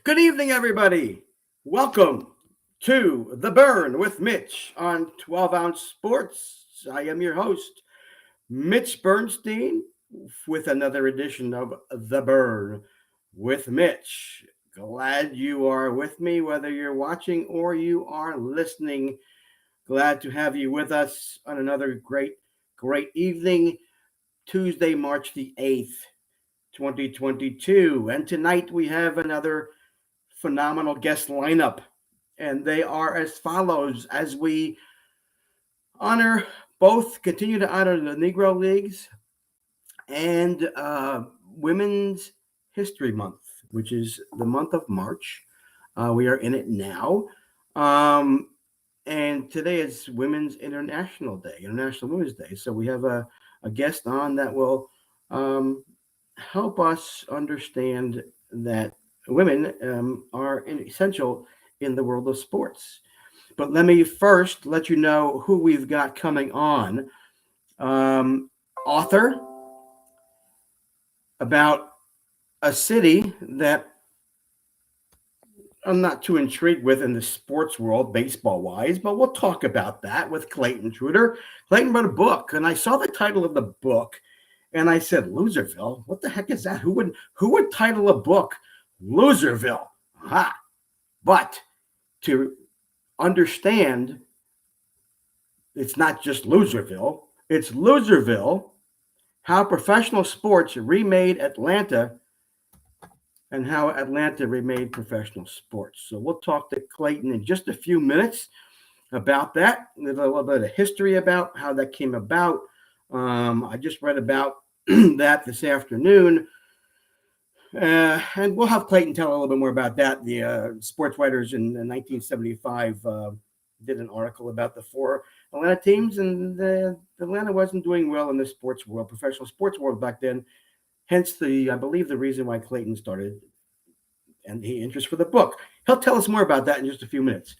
Good evening, everybody. Welcome to The Burn with Mitch on 12 Ounce Sports. I am your host, Mitch Bernstein, with another edition of The Burn with Mitch. Glad you are with me, whether you're watching or you are listening. Glad to have you with us on another great evening, Tuesday, March the 8th, 2022. And tonight we have another phenomenal guest lineup, and they are as follows as we honor continue to honor the Negro Leagues and Women's History Month, which is the month of March. We are in it now. And today is Women's International Day, International Women's Day. So we have a guest on that will help us understand that women are essential in the world of sports. But let me first let you know who we've got coming on. Author about a city that I'm not too intrigued with in the sports world, baseball wise, but we'll talk about that with Clayton Truder. Clayton wrote a book, and I saw the title of the book, and I said, Loserville? What the heck is that? Who would title a book Loserville? Aha. But to understand, it's not just Loserville, it's Loserville, how professional sports remade Atlanta and how Atlanta remade professional sports. So we'll talk to Clayton in just a few minutes about that, a little bit of history about how that came about. I just read about that this afternoon. And we'll have Clayton tell a little bit more about that. The sports writers in 1975 did an article about the four Atlanta teams, and Atlanta wasn't doing well in the sports world, professional sports world back then. Hence, I believe the reason why Clayton started and the interest for the book. He'll tell us more about that in just a few minutes.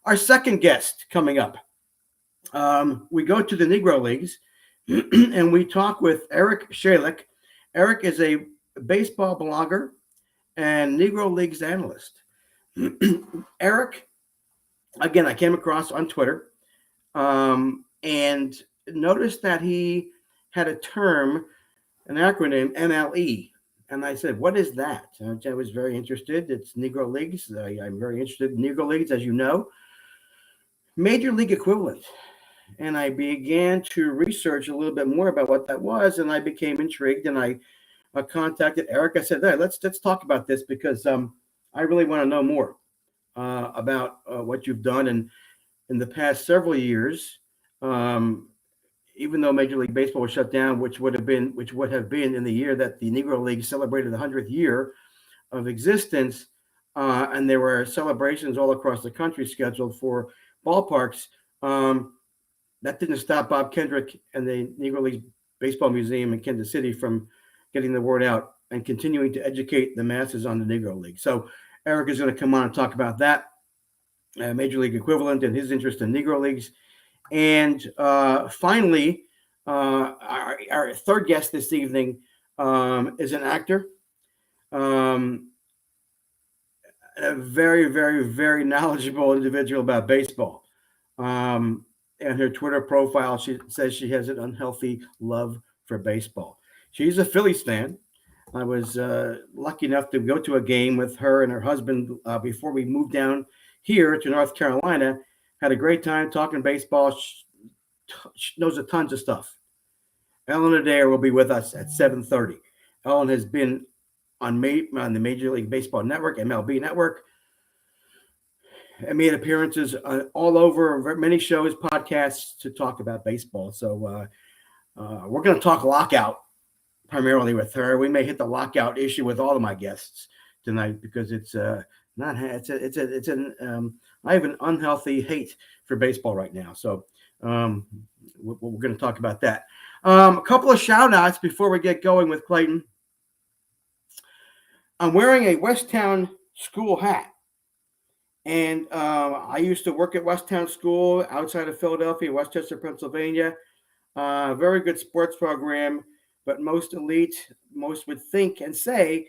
Our second guest coming up, we go to the Negro Leagues, and we talk with Eric Schaelek. Eric is a baseball blogger and Negro Leagues analyst. Eric, again, I came across on Twitter and noticed that he had a term, an acronym, NLE. And I said, what is that? I was very interested. It's Negro Leagues. I'm very interested in Negro Leagues, as you know. Major League equivalent. And I began to research a little bit more about what that was, and I became intrigued, and I contacted Eric. I said, hey, let's talk about this because I really want to know more about what you've done. And in the past several years, even though Major League Baseball was shut down, which would have been in the year that the Negro League celebrated the 100th year of existence, and there were celebrations all across the country scheduled for ballparks. That didn't stop Bob Kendrick and the Negro League Baseball Museum in Kansas City from getting the word out and continuing to educate the masses on the Negro League. So Eric is going to come on and talk about that, Major League equivalent, and his interest in Negro Leagues. And finally, our third guest this evening is an actor, a very, very, very knowledgeable individual about baseball. And her Twitter profile, she says she has an unhealthy love for baseball. She's a Phillies fan. I was lucky enough to go to a game with her and her husband before we moved down here to North Carolina. Had a great time talking baseball. She knows a tons of stuff. Ellen Adair will be with us at 7:30. Ellen has been on the Major League Baseball Network, MLB Network, and made appearances all over many shows, podcasts to talk about baseball. So we're going to talk lockout primarily with her. We may hit the lockout issue with all of my guests tonight because it's I have an unhealthy hate for baseball right now. So we're going to talk about that. A couple of shout outs before we get going with Clayton. I'm wearing a Westtown school hat. And I used to work at Westtown School outside of Philadelphia, Westchester, Pennsylvania. Very good sports program, but most elite, most would think and say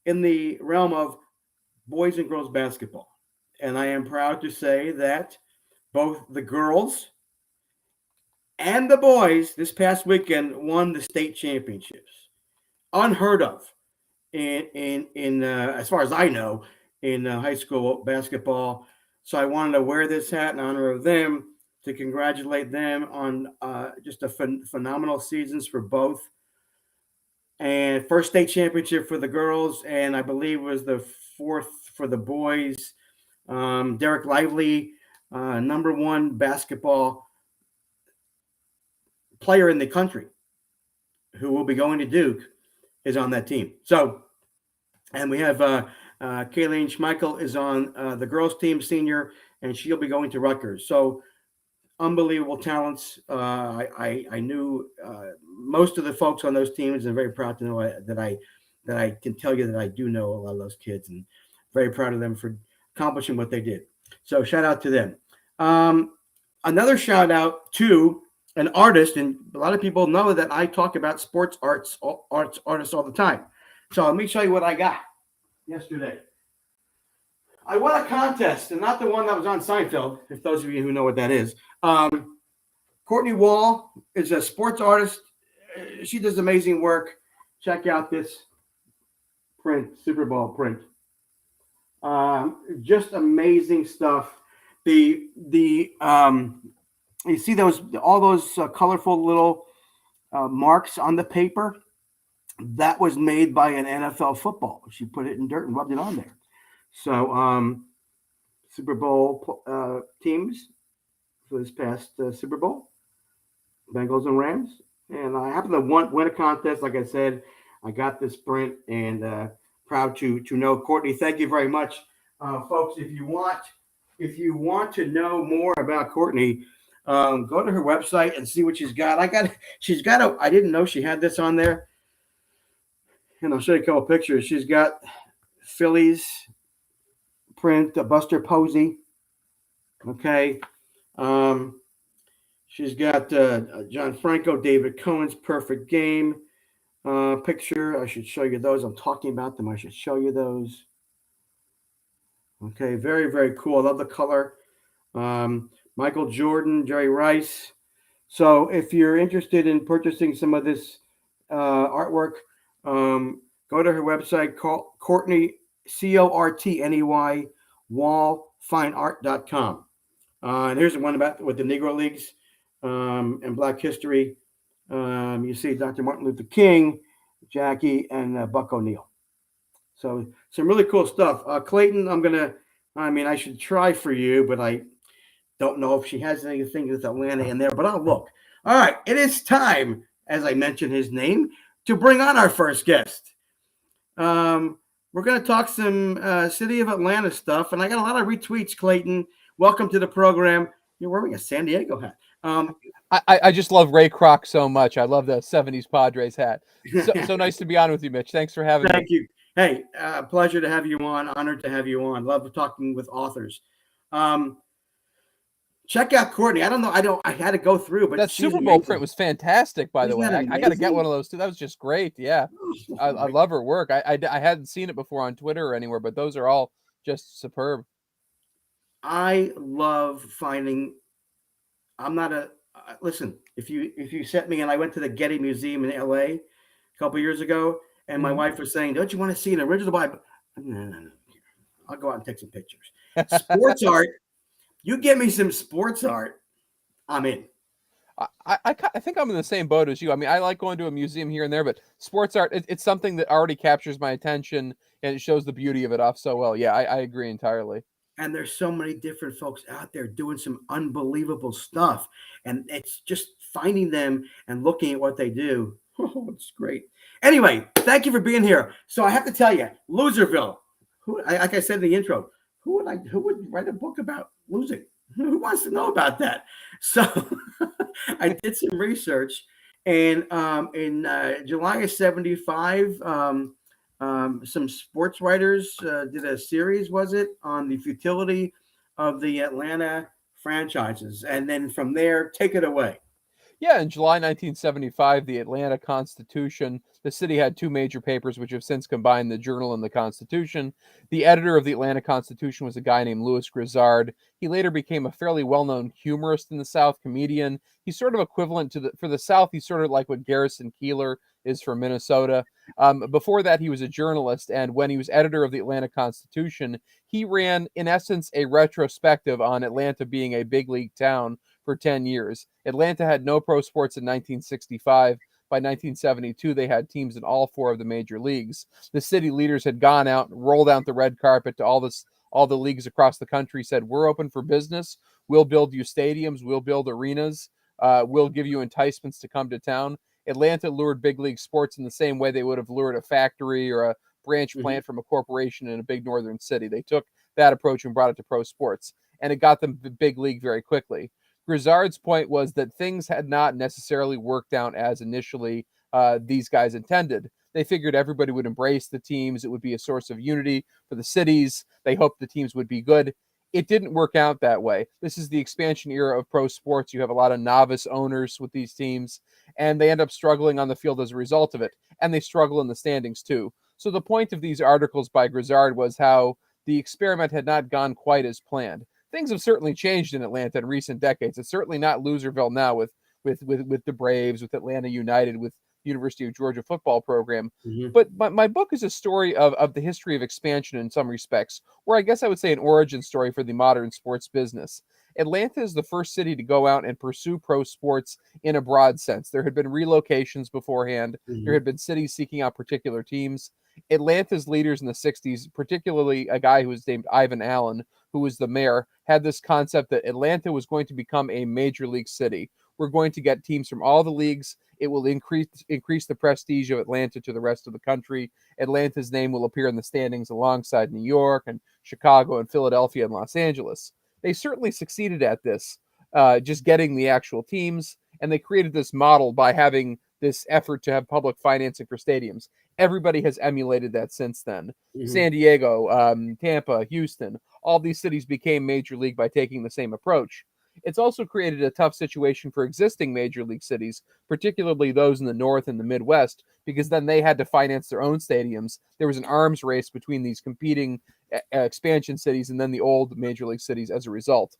in the realm of boys and girls basketball. And I am proud to say that both the girls and the boys this past weekend won the state championships. Unheard of in as far as I know in high school basketball. So I wanted to wear this hat in honor of them to congratulate them on just a phenomenal seasons for both. And first state championship for the girls, and I believe was the fourth for the boys. Derek Lively, number one basketball player in the country, who will be going to Duke, is on that team. So, and we have Kayleen Schmeichel is on the girls' team, senior, and she'll be going to Rutgers. So, unbelievable talents. I knew most of the folks on those teams, and very proud to know that I can tell you that I do know a lot of those kids, and very proud of them for accomplishing what they did. So shout out to them. Another shout out to an artist, and a lot of people know that I talk about sports artists all the time. So let me show you what I got yesterday. I won a contest, and not the one that was on Seinfeld, if those of you who know what that is. Courtney Wall is a sports artist. She does amazing work. Check out this print, Super Bowl print. Just amazing stuff. You see all those colorful little marks on the paper? That was made by an NFL football. She put it in dirt and rubbed it on there. So, Super Bowl teams for this past Super Bowl, Bengals and Rams. And I happen to win a contest. Like I said, I got this print, and proud to know Courtney. Thank you very much, folks. If you want to know more about Courtney, go to her website and see what she's got. I didn't know she had this on there. And I'll show you a couple pictures. She's got Phillies print, Buster Posey. Okay. She's got John Franco, David Cohen's perfect game picture. I should show you those. I'm talking about them. I should show you those. Okay. Very, very cool. I love the color. Michael Jordan, Jerry Rice. So if you're interested in purchasing some of this artwork, go to her website, Courtney, CORTNEY, wallfineart.com. And here's the one with the Negro Leagues and Black History. You see Dr. Martin Luther King, Jackie, and Buck O'Neill. So some really cool stuff. Clayton, I should try for you, but I don't know if she has anything with Atlanta in there, but I'll look. All right, it is time, as I mentioned his name, to bring on our first guest. We're going to talk some City of Atlanta stuff, and I got a lot of retweets, Clayton. Welcome to the program. You're wearing a San Diego hat. I just love Ray Kroc so much. I love the 70s Padres hat. So nice to be on with you, Mitch. Thanks for having me. Thank you. Hey, pleasure to have you on. Honored to have you on. Love talking with authors. Check out Courtney. I don't know. I had to go through, but that Super Bowl print was fantastic, by the way. I got to get one of those too. That was just great. Yeah. I love her work. I hadn't seen it before on Twitter or anywhere, but those are all just superb. I love finding. Listen. If you set me, and I went to the Getty Museum in LA a couple years ago, and my wife was saying, "Don't you want to see an original Bible?" No. I'll go out and take some pictures. Sports art. You give me some sports art, I'm in. I think I'm in the same boat as you. I mean, I like going to a museum here and there, but sports art, it's something that already captures my attention, and it shows the beauty of it off so well. Yeah, I agree entirely. And there's so many different folks out there doing some unbelievable stuff, and it's just finding them and looking at what they do. Oh, it's great. Anyway, thank you for being here. So I have to tell you, Loserville. Like I said in the intro, who would write a book about losing? Who wants to know about that? So I did some research, and in July of '75, some sports writers did a series, was it, on the futility of the Atlanta franchises, and then from there, take it away. Yeah, in July 1975, the Atlanta Constitution, the city had two major papers which have since combined, the Journal and the Constitution. The editor of the Atlanta Constitution was a guy named Louis Grizzard. He later became a fairly well-known humorist in the South, comedian. He's sort of equivalent to for the South, he's sort of like what Garrison Keillor is for Minnesota. Before that, he was a journalist, and when he was editor of the Atlanta Constitution, he ran, in essence, a retrospective on Atlanta being a big league town for 10 years. Atlanta had no pro sports in 1965. By 1972, they had teams in all four of the major leagues. The city leaders had gone out and rolled out the red carpet to all the leagues across the country, said, "We're open for business. We'll build you stadiums. We'll build arenas. We'll give you enticements to come to town." Atlanta lured big league sports in the same way they would have lured a factory or a branch plant from a corporation in a big northern city. They took that approach and brought it to pro sports, and it got them the big league very quickly. Grizzard's point was that things had not necessarily worked out as initially these guys intended. They figured everybody would embrace the teams. It would be a source of unity for the cities. They hoped the teams would be good. It didn't work out that way. This is the expansion era of pro sports. You have a lot of novice owners with these teams, and they end up struggling on the field as a result of it. And they struggle in the standings too. So the point of these articles by Grizzard was how the experiment had not gone quite as planned. Things have certainly changed in Atlanta in recent decades. It's certainly not Loserville now with the Braves, with Atlanta United, with the University of Georgia football program. Mm-hmm. But my book is a story of the history of expansion in some respects, or I guess I would say an origin story for the modern sports business. Atlanta is the first city to go out and pursue pro sports in a broad sense. There had been relocations beforehand. There had been cities seeking out particular teams. Atlanta's leaders in the 60s, particularly a guy who was named Ivan Allen, who was the mayor, had this concept that Atlanta was going to become a major league city. We're going to get teams from all the leagues. It will increase the prestige of Atlanta to the rest of the country. Atlanta's name will appear in the standings alongside New York and Chicago and Philadelphia and Los Angeles. They certainly succeeded at this, just getting the actual teams, and they created this model by having this effort to have public financing for stadiums. Everybody has emulated that since then. San Diego, Tampa, Houston, all these cities became major league by taking the same approach. It's also created a tough situation for existing major league cities, particularly those in the North and the Midwest, because then they had to finance their own stadiums. There was an arms race between these competing expansion cities and then the old major league cities as a result.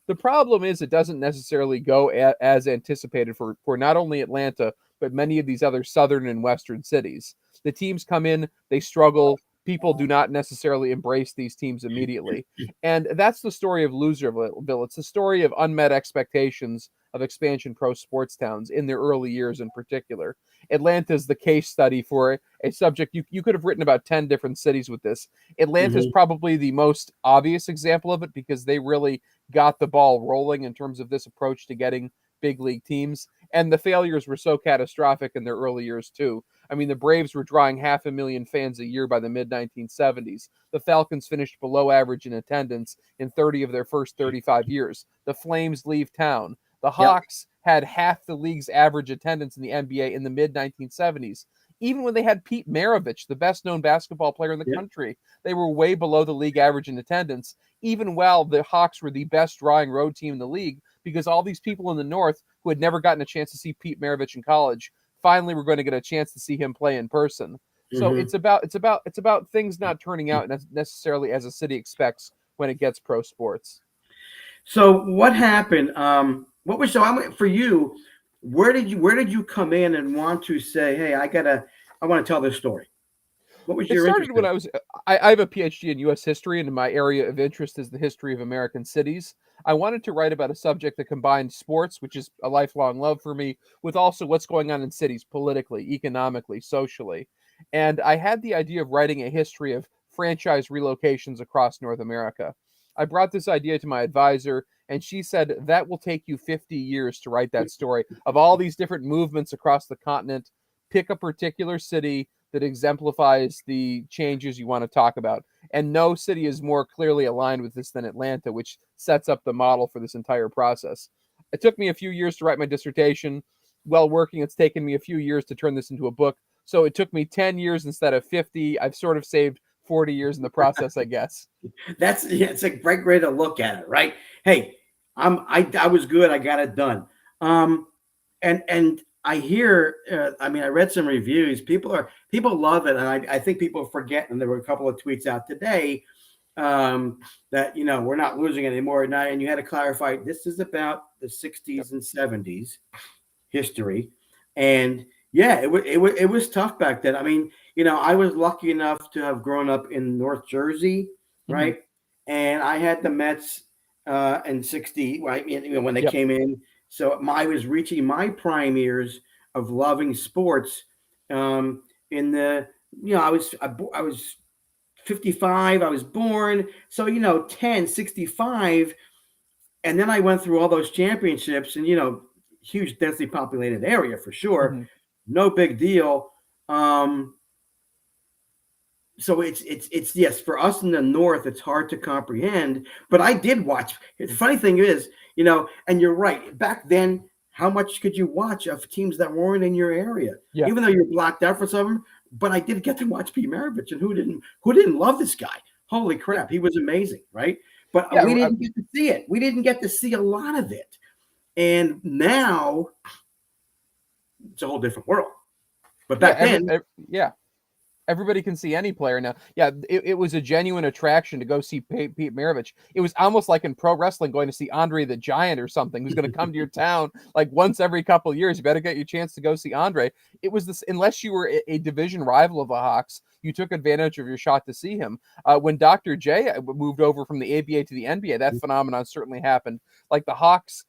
The problem is it doesn't necessarily go as anticipated for not only Atlanta, but many of these other southern and western cities. The teams come in, they struggle. People do not necessarily embrace these teams immediately. And that's the story of Loserville. It's the story of unmet expectations of expansion pro sports towns in their early years in particular. Atlanta is the case study for a subject. You could have written about 10 different cities with this. Atlanta is probably the most obvious example of it because they really got the ball rolling in terms of this approach to getting big league teams. And the failures were so catastrophic in their early years too. I mean, the Braves were drawing 500,000 fans a year by the mid-1970s. The Falcons finished below average in attendance in 30 of their first 35 years. The Flames leave town. The Hawks had half the league's average attendance in the NBA in the mid-1970s. Even when they had Pete Maravich, the best-known basketball player in the country, they were way below the league average in attendance, even while the Hawks were the best drawing road team in the league, because all these people in the North who had never gotten a chance to see Pete Maravich in college finally we're going to get a chance to see him play in person. So it's about things not turning out necessarily as a city expects when it gets pro sports. So what happened? What was for you? Where did you come in and want to say, hey, I want to tell this story? What was your interest? It started when I have a PhD in U.S. history, and my area of interest is the history of American cities. I wanted to write about a subject that combined sports, which is a lifelong love for me, with also what's going on in cities politically, economically, socially. And I had the idea of writing a history of franchise relocations across North America. I brought this idea to my advisor, and she said, that will take you 50 years to write that story of all these different movements across the continent. Pick a particular city that exemplifies the changes you want to talk about. And no city is more clearly aligned with this than Atlanta, which sets up the model for this entire process. It took me a few years to write my dissertation. While working, it's taken me a few years to turn this into a book. So it took me 10 years instead of 50. I've sort of saved 40 years in the process, I guess. It's a great way to look at it, right? Hey, I was good. I got it done. and I hear, I mean, I read some reviews. People love it, and I think people forget. And there were a couple of tweets out today that we're not losing anymore. And you had to clarify this is about the Yep. '60s and '70s history, and yeah, it was tough back then. I mean, I was lucky enough to have grown up in North Jersey, Hmm. right, and I had the Mets in '60, right, when they Yep. came in. So I was reaching my prime years of loving sports. Um, in the I was 55. I was born. So 1065, and then I went through all those championships, and huge densely populated area for sure, Hmm. no big deal. um so it's yes, for us in the north it's hard to comprehend, but I did watch. The funny thing is, and you're right, back then how much could you watch of teams that weren't in your area, Yeah. even though you're blocked out for some of them? But I did get to watch Pete Maravich, and who didn't love this guy? Holy Yeah. crap, he was amazing, right? But Yeah. we didn't get to see it. We didn't get to see a lot of it, and now it's a whole different world. But Yeah. back then, Yeah. Everybody can see any player now. Yeah, it was a genuine attraction to go see Pete Maravich. It was almost like in pro wrestling going to see Andre the Giant or something, who's going to come to your town like once every couple of years. You better get your chance to go see Andre. It was this, unless you were a division rival of the Hawks, you took advantage of your shot to see him. When Dr. J moved over from the ABA to the NBA, that phenomenon certainly happened. Like the Hawks,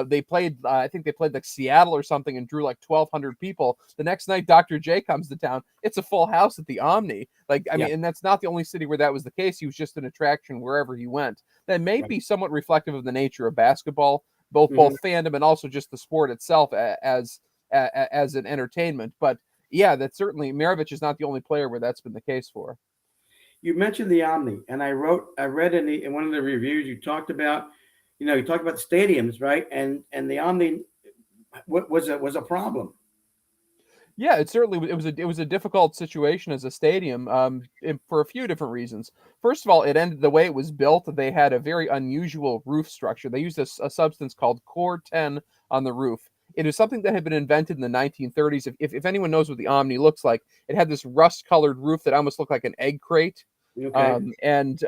they played, I think they played like Seattle or something and drew like 1,200 people. The next night, Dr. J comes to town. It's a full house at the Omni. Like, I yeah, mean, and that's not the only city where that was the case. He was just an attraction wherever he went. That may right. be somewhat reflective of the nature of basketball, both Hmm. fandom and also just the sport itself as an entertainment. But yeah, that certainly Maravich is not the only player where that's been the case for. You mentioned the Omni, and I read in one of the reviews you talked about, you talked about stadiums, right? And the Omni was a problem. Yeah, it certainly it was a difficult situation as a stadium for a few different reasons. First of all, it ended the way it was built. They had a very unusual roof structure. They used a substance called Core 10 on the roof. It is something that had been invented in the 1930s. If anyone knows what the Omni looks like, it had this rust-colored roof that almost looked like an egg crate. Okay. And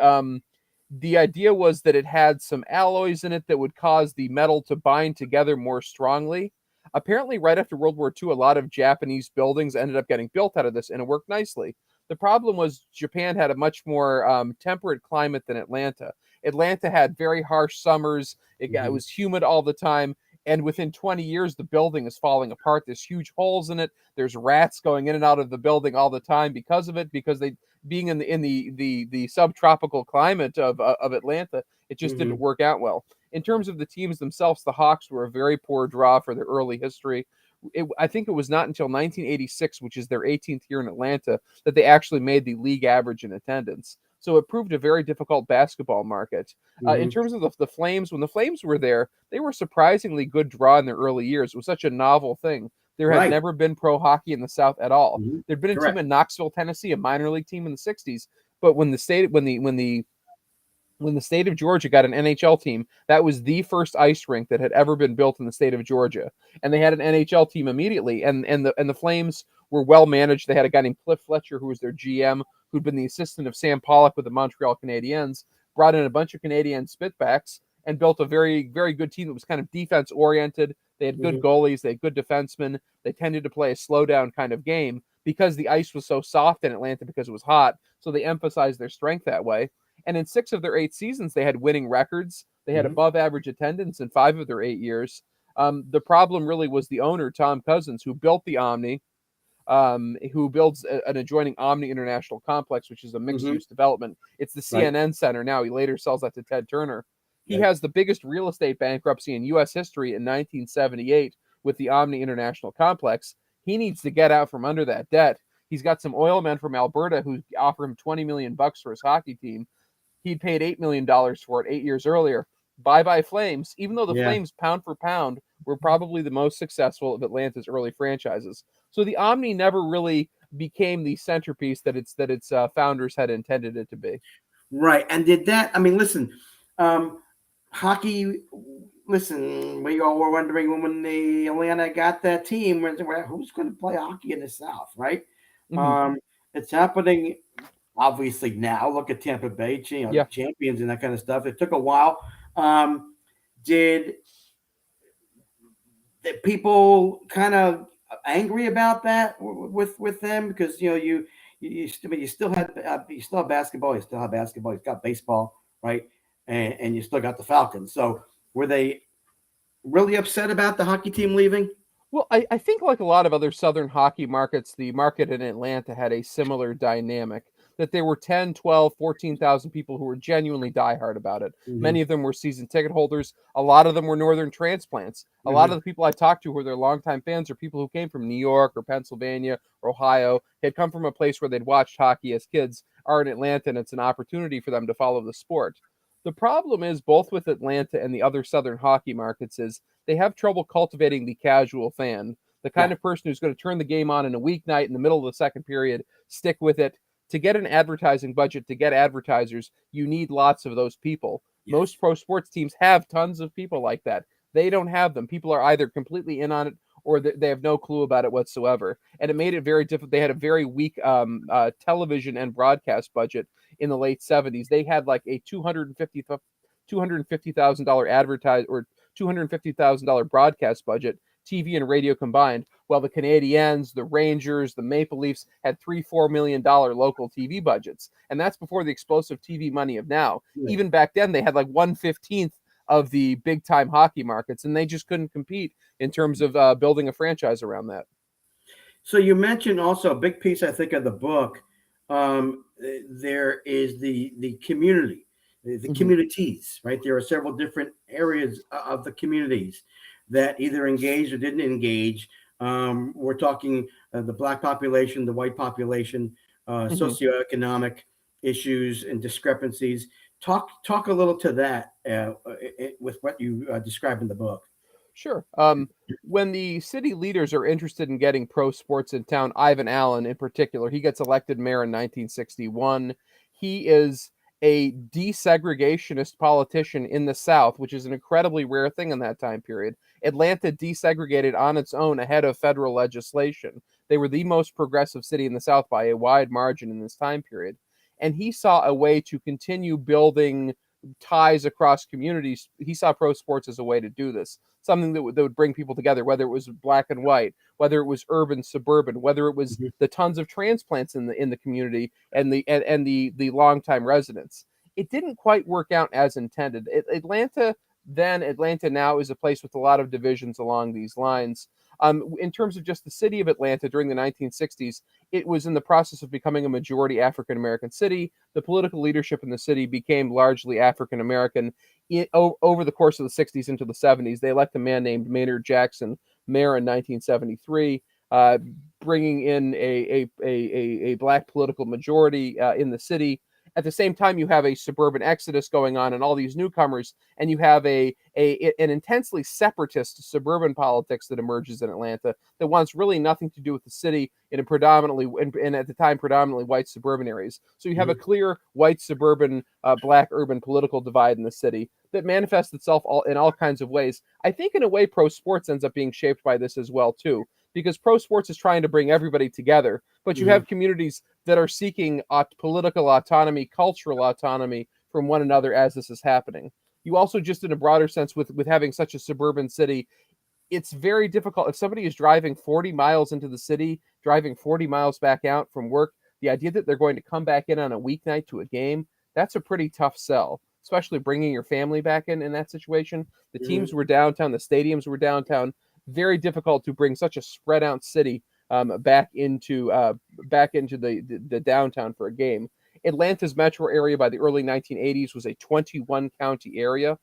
The idea was that it had some alloys in it that would cause the metal to bind together more strongly. Apparently, right after World War II, a lot of Japanese buildings ended up getting built out of this, and it worked nicely. The problem was Japan had a much more temperate climate than Atlanta. Atlanta had very harsh summers. It Hmm. was humid all the time. And within 20 years, the building is falling apart. There's huge holes in it. There's rats going in and out of the building all the time because of it, because they being in the subtropical climate of Atlanta, it just didn't Hmm. work out well. In terms of the teams themselves, the Hawks were a very poor draw for their early history. I think it was not until 1986, which is their 18th year in Atlanta, that they actually made the league average in attendance. So it proved a very difficult basketball market. In Hmm. terms of the Flames, when the Flames were there, they were a surprisingly good draw in their early years. It was such a novel thing. There had Right. never been pro hockey in the South at all. Hmm. There'd been a team Correct. in Knoxville, Tennessee, a minor league team in the '60s, but when the state of Georgia got an NHL team, that was the first ice rink that had ever been built in the state of Georgia, and they had an NHL team immediately. And the Flames were well managed. They had a guy named Cliff Fletcher who was their GM, who'd been the assistant of Sam Pollock with the Montreal Canadiens. Brought in a bunch of Canadian spitbacks and built a very very good team that was kind of defense oriented. They had good Hmm. goalies. They had good defensemen. They tended to play a slow down kind of game because the ice was so soft in Atlanta because it was hot. So they emphasized their strength that way. And in 6 of their 8 seasons, they had winning records. They had Hmm. above average attendance in 5 of their 8 years. The problem really was the owner, Tom Cousins, who built the Omni, who builds an adjoining Omni International Complex, which is a mixed Hmm. use development. It's the Right. CNN Center now. He later sells that to Ted Turner. He Right. has the biggest real estate bankruptcy in U.S. history in 1978 with the Omni International Complex. He needs to get out from under that debt. He's got some oil men from Alberta who offer him $20 million for his hockey team. He'd paid $8 million for it 8 years earlier. Bye bye Flames. Even though the Yeah. Flames, pound for pound, were probably the most successful of Atlanta's early franchises. So the Omni never really became the centerpiece that its founders had intended it to be. Right. And did that? I mean, listen, hockey. listen, we all were wondering when the Atlanta got that team, who's going to play hockey in the South, right? Mhm. Um, it's happening obviously now. Look at Tampa Bay, Yeah. champions and that kind of stuff. It took a while. Did the people kind of angry about that with them because you still had you still have basketball, you got baseball, right, and you still got the Falcons. So were they really upset about the hockey team leaving? Well, I think like a lot of other Southern hockey markets, the market in Atlanta had a similar dynamic that there were 10, 12, 14,000 people who were genuinely diehard about it. Mm-hmm. Many of them were season ticket holders. A lot of them were Northern transplants. A lot Mm-hmm. of the people I talked to who were their longtime fans are people who came from New York or Pennsylvania or Ohio, had come from a place where they'd watched hockey as kids, are in Atlanta, and it's an opportunity for them to follow the sport. The problem is both with Atlanta and the other Southern hockey markets is they have trouble cultivating the casual fan, the kind Yeah. of person who's going to turn the game on in a weeknight in the middle of the second period, stick with it. To get an advertising budget, to get advertisers, you need lots of those people. Yes. Most pro sports teams have tons of people like that. They don't have them. People are either completely in on it or they have no clue about it whatsoever. And it made it very difficult. They had a very weak television and broadcast budget in the late 70s. They had like a $250,000 advertise or $250,000 broadcast budget, TV and radio combined, while the Canadiens, the Rangers, the Maple Leafs had $3-4 million local TV budgets. And that's before the explosive TV money of now. Right. Even back then, they had like 1/15th of the big time hockey markets, and they just couldn't compete in terms of building a franchise around that. So you mentioned also a big piece, I think, of the book. There is the community, the Mm-hmm. communities, right? There are several different areas of the communities that either engaged or didn't engage. We're talking the black population, the white population, Mm-hmm. socioeconomic issues and discrepancies. Talk a little to that with what you describe in the book. Sure. When the city leaders are interested in getting pro sports in town, Ivan Allen in particular, he gets elected mayor in 1961. He is a desegregationist politician in the South, which is an incredibly rare thing in that time period. Atlanta desegregated on its own ahead of federal legislation. They were the most progressive city in the South by a wide margin in this time period. And he saw a way to continue building ties across communities. He saw pro sports as a way to do this, something that would bring people together, whether it was black and white, whether it was urban, suburban, whether it was Mhm. the tons of transplants in the community and the longtime residents. It didn't quite work out as intended. Atlanta then, Atlanta now is a place with a lot of divisions along these lines. In terms of just the city of Atlanta during the 1960s, it was in the process of becoming a majority African American city. The political leadership in the city became largely African American. Over the course of the 60s into the 70s, they elect a man named Maynard Jackson mayor in 1973, bringing in a black political majority in the city. At the same time, you have a suburban exodus going on and all these newcomers, and you have an intensely separatist suburban politics that emerges in Atlanta that wants really nothing to do with the city in a and at the time predominantly white suburban areas. So you have a Mhm. clear white suburban, black urban political divide in the city that manifests itself in all kinds of ways. I think in a way pro sports ends up being shaped by this as well too, because pro sports is trying to bring everybody together, but you Mhm. have communities that are seeking political autonomy, cultural autonomy from one another as this is happening. You also, just in a broader sense, with having such a suburban city, it's very difficult if somebody is driving 40 miles into the city, driving 40 miles back out from work. The idea that they're going to come back in on a weeknight to a game, that's a pretty tough sell, especially bringing your family back in that situation. The Mhm. teams were downtown, the stadiums were downtown. Very difficult to bring such a spread out city back into the downtown for a game. Atlanta's metro area by the early 1980s was a 21 county area.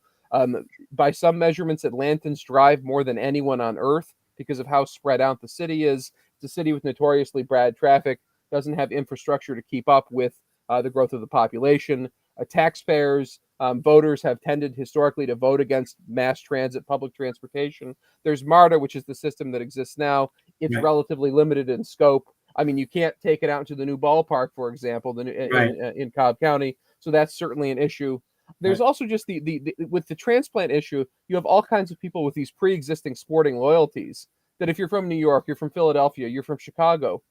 By some measurements, Atlantans drive more than anyone on earth because of how spread out the city is. It's a city with notoriously bad traffic, doesn't have infrastructure to keep up with the growth of the population. Taxpayers, voters have tended historically to vote against mass transit, public transportation. There's MARTA, which is the system that exists now. It's Right. relatively limited in scope. I mean, you can't take it out into the new ballpark, for example, Right. in Cobb County. So that's certainly an issue. There's also just the with the transplant issue, you have all kinds of people with these pre-existing sporting loyalties that if you're from New York, you're from Philadelphia, you're from Chicago,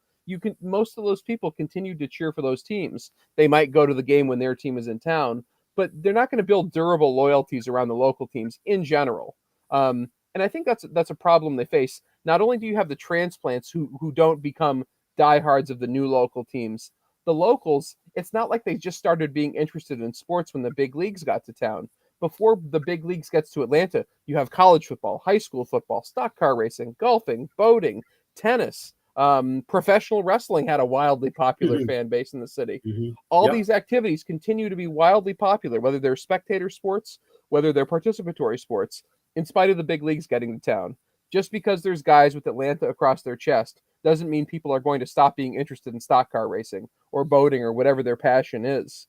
most of those people continue to cheer for those teams. They might go to the game when their team is in town, but they're not going to build durable loyalties around the local teams in general. And I think that's a problem they face. Not only do you have the transplants who don't become diehards of the new local teams, the locals, it's not like they just started being interested in sports when the big leagues got to town. Before the big leagues gets to Atlanta, you have college football, high school football, stock car racing, golfing, boating, tennis. Professional wrestling had a wildly popular fan base in the city. All these activities continue to be wildly popular, whether they're spectator sports, whether they're participatory sports, in spite of the big leagues getting to town. Just because there's guys with Atlanta across their chest doesn't mean people are going to stop being interested in stock car racing or boating or whatever their passion is.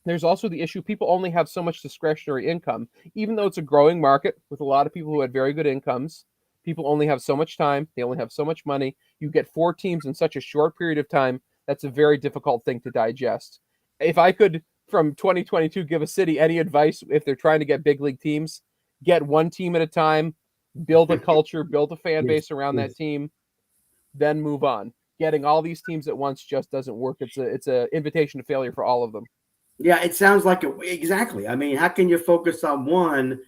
There's also the issue people only have so much discretionary income. Even though it's a growing market with a lot of people who had very good incomes, people only have so much time. They only have so much money. You get 4 teams in such a short period of time. That's a very difficult thing to digest. If I could, from 2022, give a city any advice if they're trying to get big league teams, get 1 team at a time, build a culture, build a fan base around that team, then move on. Getting all these teams at once just doesn't work. It's a invitation to failure for all of them. Yeah, it sounds like it. Exactly. I mean, how can you focus on one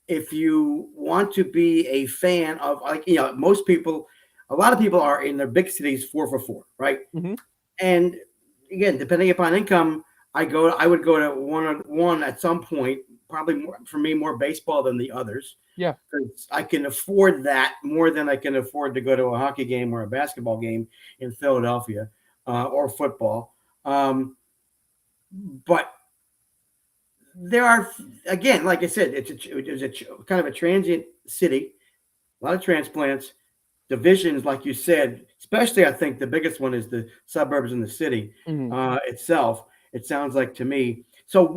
if you want to be a fan of, like, most people, a lot of people are in their big cities 4 for 4, right? And again, depending upon income, I would go to one at some point. Probably more, for me, more baseball than the others. Yeah, because I can afford that more than I can afford to go to a hockey game or a basketball game in Philadelphia or football. But there are, again, like I said, it's kind of a transient city, a lot of transplants, divisions, like you said. Especially, I think the biggest one is the suburbs and the city itself. It sounds like to me. So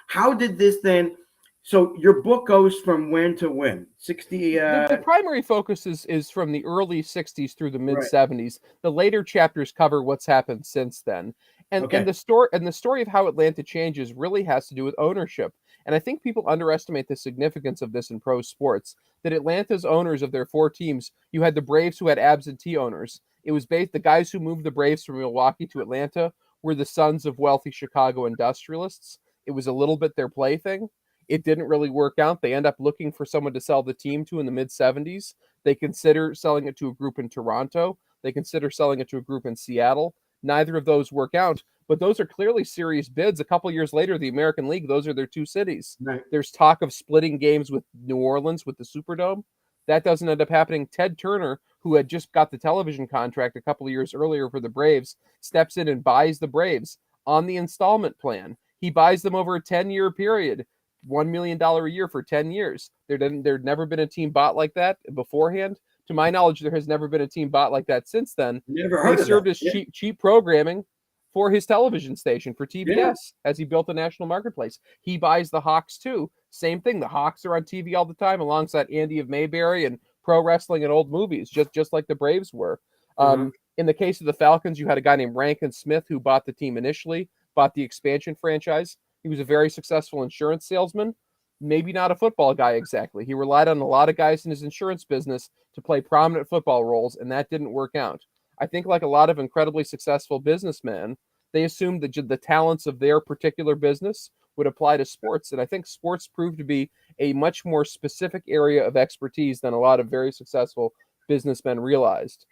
how did this then? So your book goes from when to when? 60. The primary focus is from the early 60s through the mid 70s. The later chapters cover what's happened since then. And the story of how Atlanta changes really has to do with ownership. And I think people underestimate the significance of this in pro sports. That Atlanta's owners of their 4 teams, you had the Braves who had absentee owners. It was the guys who moved the Braves from Milwaukee to Atlanta were the sons of wealthy Chicago industrialists. It was a little bit their plaything. It didn't really work out. They end up looking for someone to sell the team to in the mid 70s. They consider selling it to a group in Toronto. They consider selling it to a group in Seattle. Neither of those work out, but those are clearly serious bids. A couple years later, the American League, those are their 2 cities. Right. There's talk of splitting games with New Orleans with the Superdome. That doesn't end up happening. Ted Turner, who had just got the television contract a couple of years earlier for the Braves, steps in and buys the Braves on the installment plan. He buys them over a 10-year period, $1 million a year for 10 years. There'd never been a team bought like that beforehand. To my knowledge, there has never been a team bought like that since then. Never heard They of served that. as cheap programming for his television station, for TBS, as he built the national marketplace. He buys the Hawks too. Same thing. The Hawks are on TV all the time alongside Andy of Mayberry and pro wrestling and old movies, just like the Braves were. In the case of the Falcons, you had a guy named Rankin Smith who bought the team initially, bought the expansion franchise. He was a very successful insurance salesman, maybe not a football guy exactly. He relied on a lot of guys in his insurance business to play prominent football roles, and that didn't work out. I think like a lot of incredibly successful businessmen, they assumed that the talents of their particular business would apply to sports. And I think sports proved to be a much more specific area of expertise than a lot of very successful businessmen realized.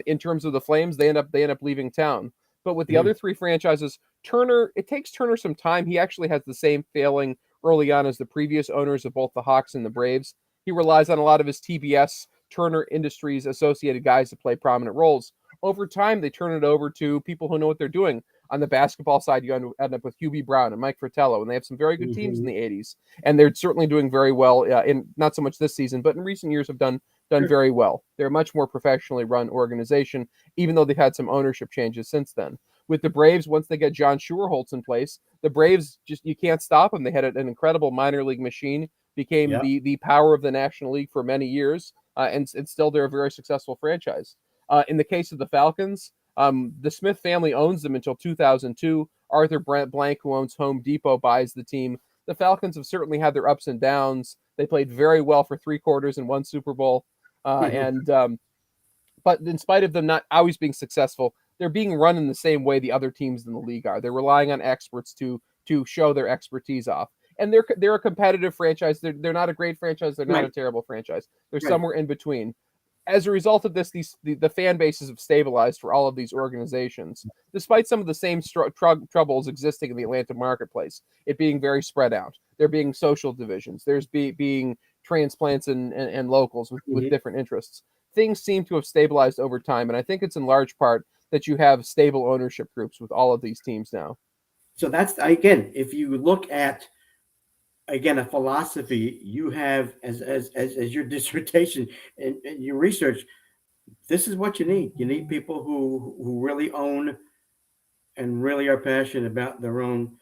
In terms of the Flames, they end up leaving town. But with the other 3 franchises, Turner, it takes Turner some time. He actually has the same failing early on as the previous owners of both the Hawks and the Braves. He relies on a lot of his TBS, Turner Industries associated guys to play prominent roles. Over time, they turn it over to people who know what they're doing. On the basketball side, you end up with Hubie Brown and Mike Fratello, and they have some very good teams in the 80s. And they're certainly doing very well in not so much this season, but in recent years have done very well. They're a much more professionally run organization, even though they've had some ownership changes since then. With the Braves, once they get John Schuerholz in place, the Braves you can't stop them. They had an incredible minor league machine, became the power of the National League for many years, and still they're a very successful franchise. In the case of the Falcons, the Smith family owns them until 2002. Arthur Blank, who owns Home Depot, buys the team. The Falcons have certainly had their ups and downs. They played very well for 3 quarters and won Super Bowl. But in spite of them not always being successful, they're being run in the same way the other teams in the league are. They're relying on experts to show their expertise off. And they're a competitive franchise. They're not a great franchise. They're not Right. a terrible franchise. They're Right. somewhere in between. As a result of this, the fan bases have stabilized for all of these organizations, despite some of the same troubles existing in the Atlanta marketplace. It being very spread out. There being social divisions. There's being transplants and locals with different interests. Things seem to have stabilized over time, and I think it's in large part that you have stable ownership groups with all of these teams now. So that's, again, if you look at, again, a philosophy you have as your dissertation and your research, this is what you need. You need people who really own and really are passionate about their own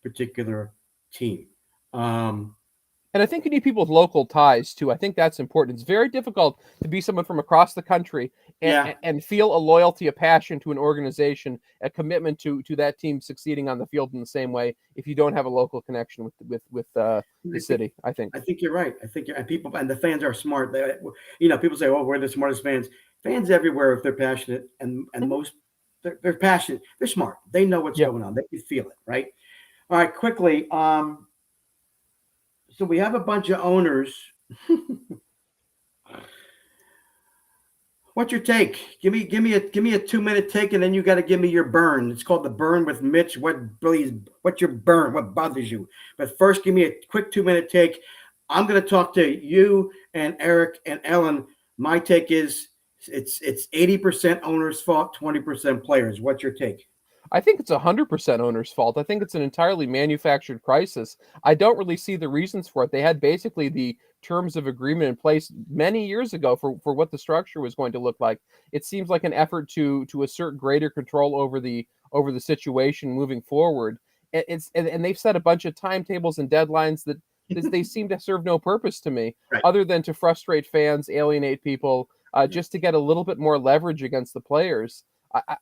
particular team. And I think you need people with local ties too. I think that's important. It's very difficult to be someone from across the country and feel a loyalty, a passion to an organization, a commitment to that team succeeding on the field in the same way if you don't have a local connection with the city. I think you're right. I think people and the fans are smart. People say, "Oh, we're the smartest fans." Fans everywhere, if they're passionate, and most they're passionate. They're smart. They know what's going on. They can feel it, right? All right, quickly. So we have a bunch of owners. What's your take? Give me a 2-minute take, and then you got to give me your burn. It's called the burn with Mitch. What's your burn? What bothers you? But first, give me a quick 2-minute take. I'm going to talk to you and Eric and Ellen. My take is it's 80% owners' fault, 20% players. What's your take? I think it's 100% owner's fault. I think it's an entirely manufactured crisis. I don't really see the reasons for it. They had basically the terms of agreement in place many years ago for what the structure was going to look like. It seems like an effort to assert greater control over the situation moving forward. And they've set a bunch of timetables and deadlines that they seem to serve no purpose to me, other than to frustrate fans, alienate people, just to get a little bit more leverage against the players.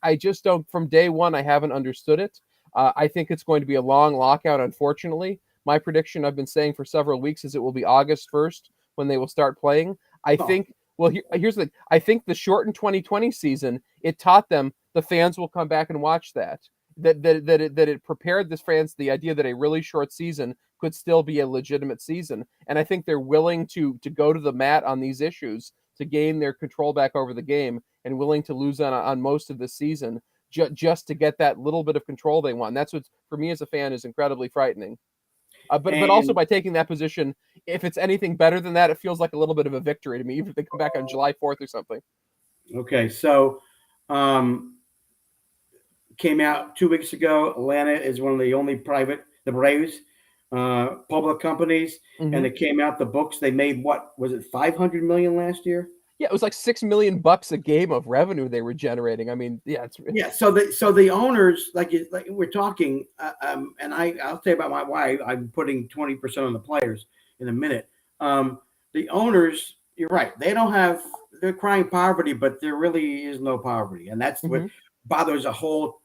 I just don't, from day one, I haven't understood it. I think it's going to be a long lockout, unfortunately. My prediction I've been saying for several weeks is it will be August 1st when they will start playing. I think, well, here's the thing. I think the shortened 2020 season, it taught them the fans will come back and watch that. That it prepared the fans the idea that a really short season could still be a legitimate season. And I think they're willing to go to the mat on these issues to gain their control back over the game, and willing to lose on most of the season just to get that little bit of control they want. And that's what, for me as a fan, is incredibly frightening. But also by taking that position, if it's anything better than that, it feels like a little bit of a victory to me, even if they come back on July 4th or something. Okay, so came out 2 weeks ago. Atlanta is one of the only the Braves, public companies, and it came out the books. They made, what was it, $500 million last year? Yeah, it was like $6 million a game of revenue they were generating. I mean, So the owners, like we're talking, and I'll tell you about why I'm putting 20% on the players in a minute. The owners, you're right, they're crying poverty, but there really is no poverty, and that's what bothers a whole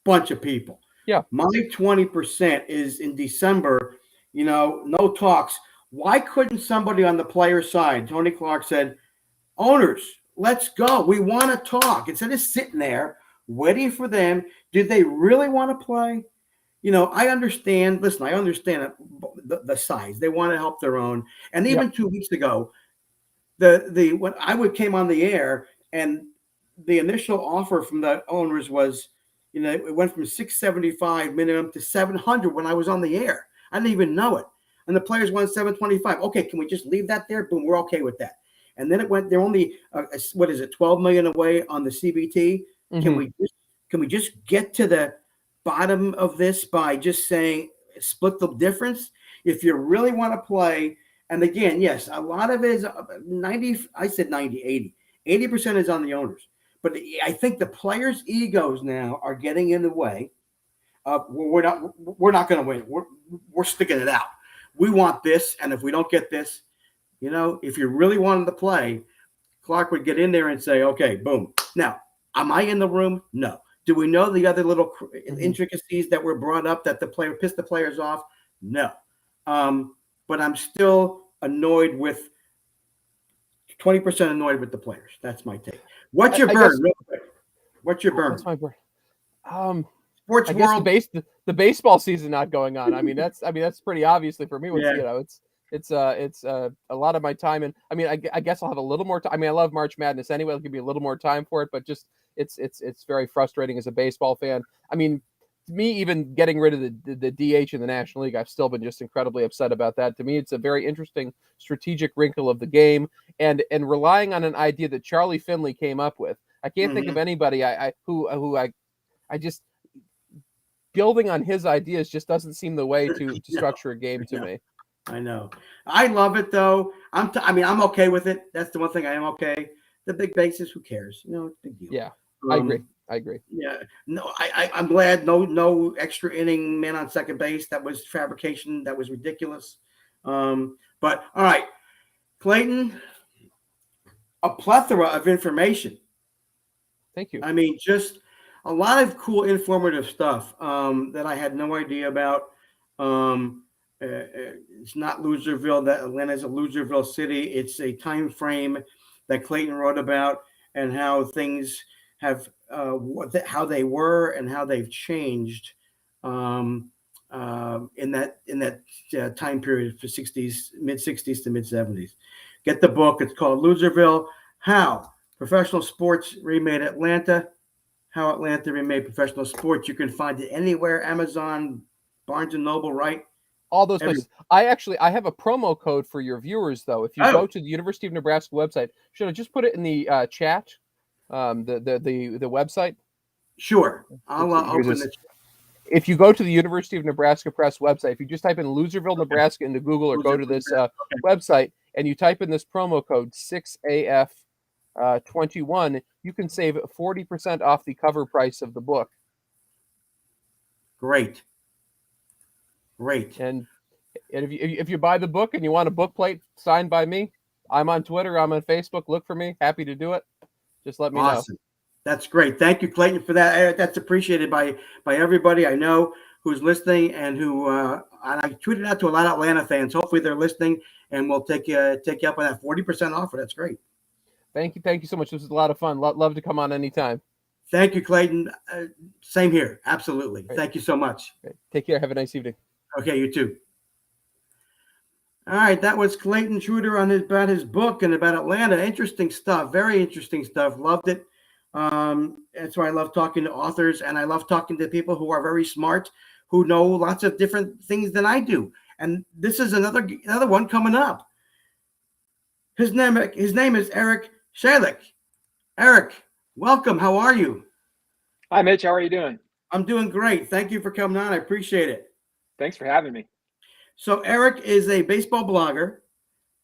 bunch of people. Yeah, my 20% is in December. No talks. Why couldn't somebody on the player side? Tony Clark said, owners, let's go. We want to talk. Instead of sitting there waiting for them, do they really want to play? I understand. Listen, I understand the size. They want to help their own. And even 2 weeks ago, when I came on the air, and the initial offer from the owners was, it went from $675 minimum to $700 when I was on the air. I didn't even know it. And the players wanted $725. Okay, can we just leave that there? Boom, we're okay with that. And then it went. They're only $12 million away on the CBT. Can we just get to the bottom of this by just saying split the difference? If you really want to play, and again, yes, a lot of it is 90. I said 90, 80. 80% is on the owners. But I think the players' egos now are getting in the way. We're not going to win. We're sticking it out. We want this, and if we don't get this, if you really wanted to play, Clark would get in there and say, okay, boom. Now, am I in the room? No. Do we know the other little intricacies that were brought up that the player pissed the players off? No. But I'm still annoyed with 20% annoyed with the players. That's my take. What's your burn? Real quick. What's your burn? What's my burn? Sports I guess world. the baseball season not going on. I mean that's pretty obviously for me. Yeah. It's a lot of my time, and I mean I guess I'll have a little more time. I mean I love March Madness anyway. I'll give me a little more time for it, but just it's very frustrating as a baseball fan. I mean, to me, even getting rid of the DH in the National League, I've still been just incredibly upset about that. To me, it's a very interesting strategic wrinkle of the game, and relying on an idea that Charlie Finley came up with. I can't think of anybody who I just building on his ideas just doesn't seem the way to structure a game to me. I know. I love it though. I'm okay with it. That's the one thing I am okay. The big bases, who cares? You know, it's a big deal. Yeah, I agree. Yeah. No, I'm glad no extra inning man on second base. That was fabrication. That was ridiculous. But all right, Clayton, a plethora of information. Thank you. I mean, just a lot of cool, informative stuff that I had no idea about. It's not Loserville. That Atlanta is a Loserville city. It's a time frame that Clayton wrote about and how things have, how they were and how they've changed in that time period for mid 60s to mid 70s. Get the book. It's called Loserville: How Professional Sports Remade Atlanta. How Atlanta Remade Professional Sports. You can find it anywhere: Amazon, Barnes and Noble, right? All those places. I have a promo code for your viewers though. If you go to the University of Nebraska website, should I just put it in the chat? The website. Sure, I'll open it. If you go to the University of Nebraska Press website, if you just type in Loserville, Nebraska into Google, or go to this website and you type in this promo code 6AF21, you can save 40% off the cover price of the book. Great. And if you buy the book and you want a book plate signed by me, I'm on Twitter, I'm on Facebook. Look for me. Happy to do it. Just let me know. That's great. Thank you, Clayton, for that. That's appreciated by everybody I know who's listening and who and I tweeted out to a lot of Atlanta fans. Hopefully they're listening and we'll take you up on that 40% offer. That's great. Thank you so much. This was a lot of fun. Love to come on anytime. Thank you, Clayton. Same here. Absolutely. Great. Thank you so much. Great. Take care. Have a nice evening. Okay, you too. All right, that was Clayton Schroeder about his book and about Atlanta. Interesting stuff. Very interesting stuff. Loved it. That's why I love talking to authors, and I love talking to people who are very smart, who know lots of different things than I do. And this is another one coming up. His name is Eric Schaelek. Eric, welcome. How are you? Hi, Mitch. How are you doing? I'm doing great. Thank you for coming on. I appreciate it. Thanks for having me. So Eric is a baseball blogger,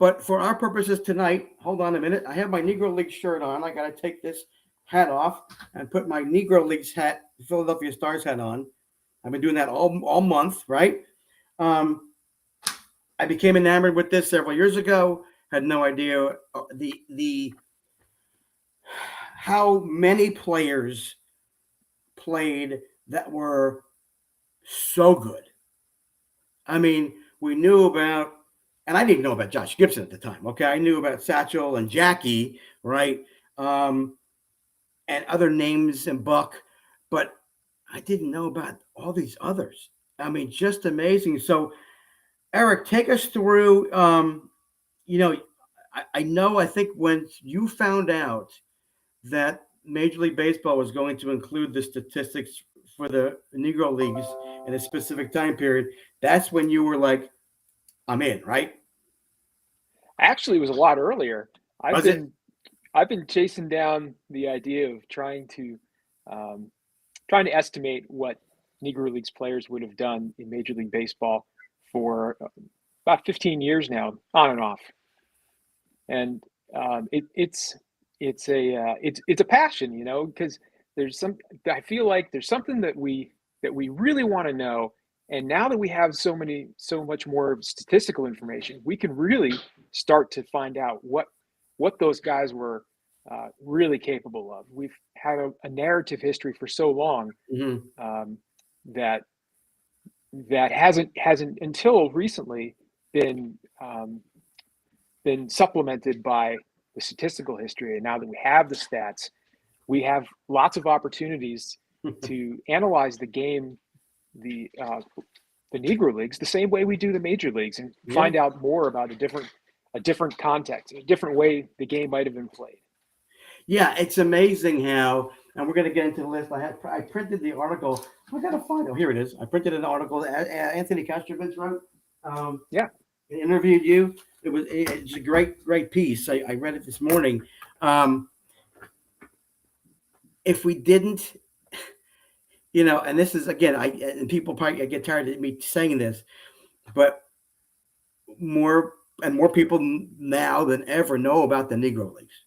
but for our purposes tonight, hold on a minute. I have my Negro League shirt on. I got to take this hat off and put my Negro Leagues hat, Philadelphia Stars hat on. I've been doing that all month, right? I became enamored with this several years ago. Had no idea the how many players played that were so good. I mean, we knew about, and I didn't know about Josh Gibson at the time. Okay, I knew about Satchel and Jackie, right, and other names and Buck, but I didn't know about all these others. I mean, just amazing. So, Eric, take us through. I think when you found out that Major League Baseball was going to include the statistics for the Negro Leagues in a specific time period, that's when you were like, I'm in, right? Actually, it was a lot earlier. I've been chasing down the idea of trying to estimate what Negro Leagues players would have done in Major League Baseball for about 15 years now, on and off. And it's a passion, you know, because I feel like there's something that we really want to know. And now that we have so much more statistical information, we can really start to find out what those guys were really capable of. We've had a narrative history for so long that hasn't until recently been supplemented by the statistical history. And now that we have the stats, we have lots of opportunities to analyze the game, the Negro leagues, the same way we do the major leagues, and find out more about a different context, a different way the game might have been played. Yeah, it's amazing how, and we're going to get into the list. I printed the article. I got to find it. Here it is. I printed an article that Anthony Kastrovitz wrote. He interviewed you. It's a great piece. I read it this morning. If we didn't, and this is again, and people probably get tired of me saying this, but more people now than ever know about the Negro Leagues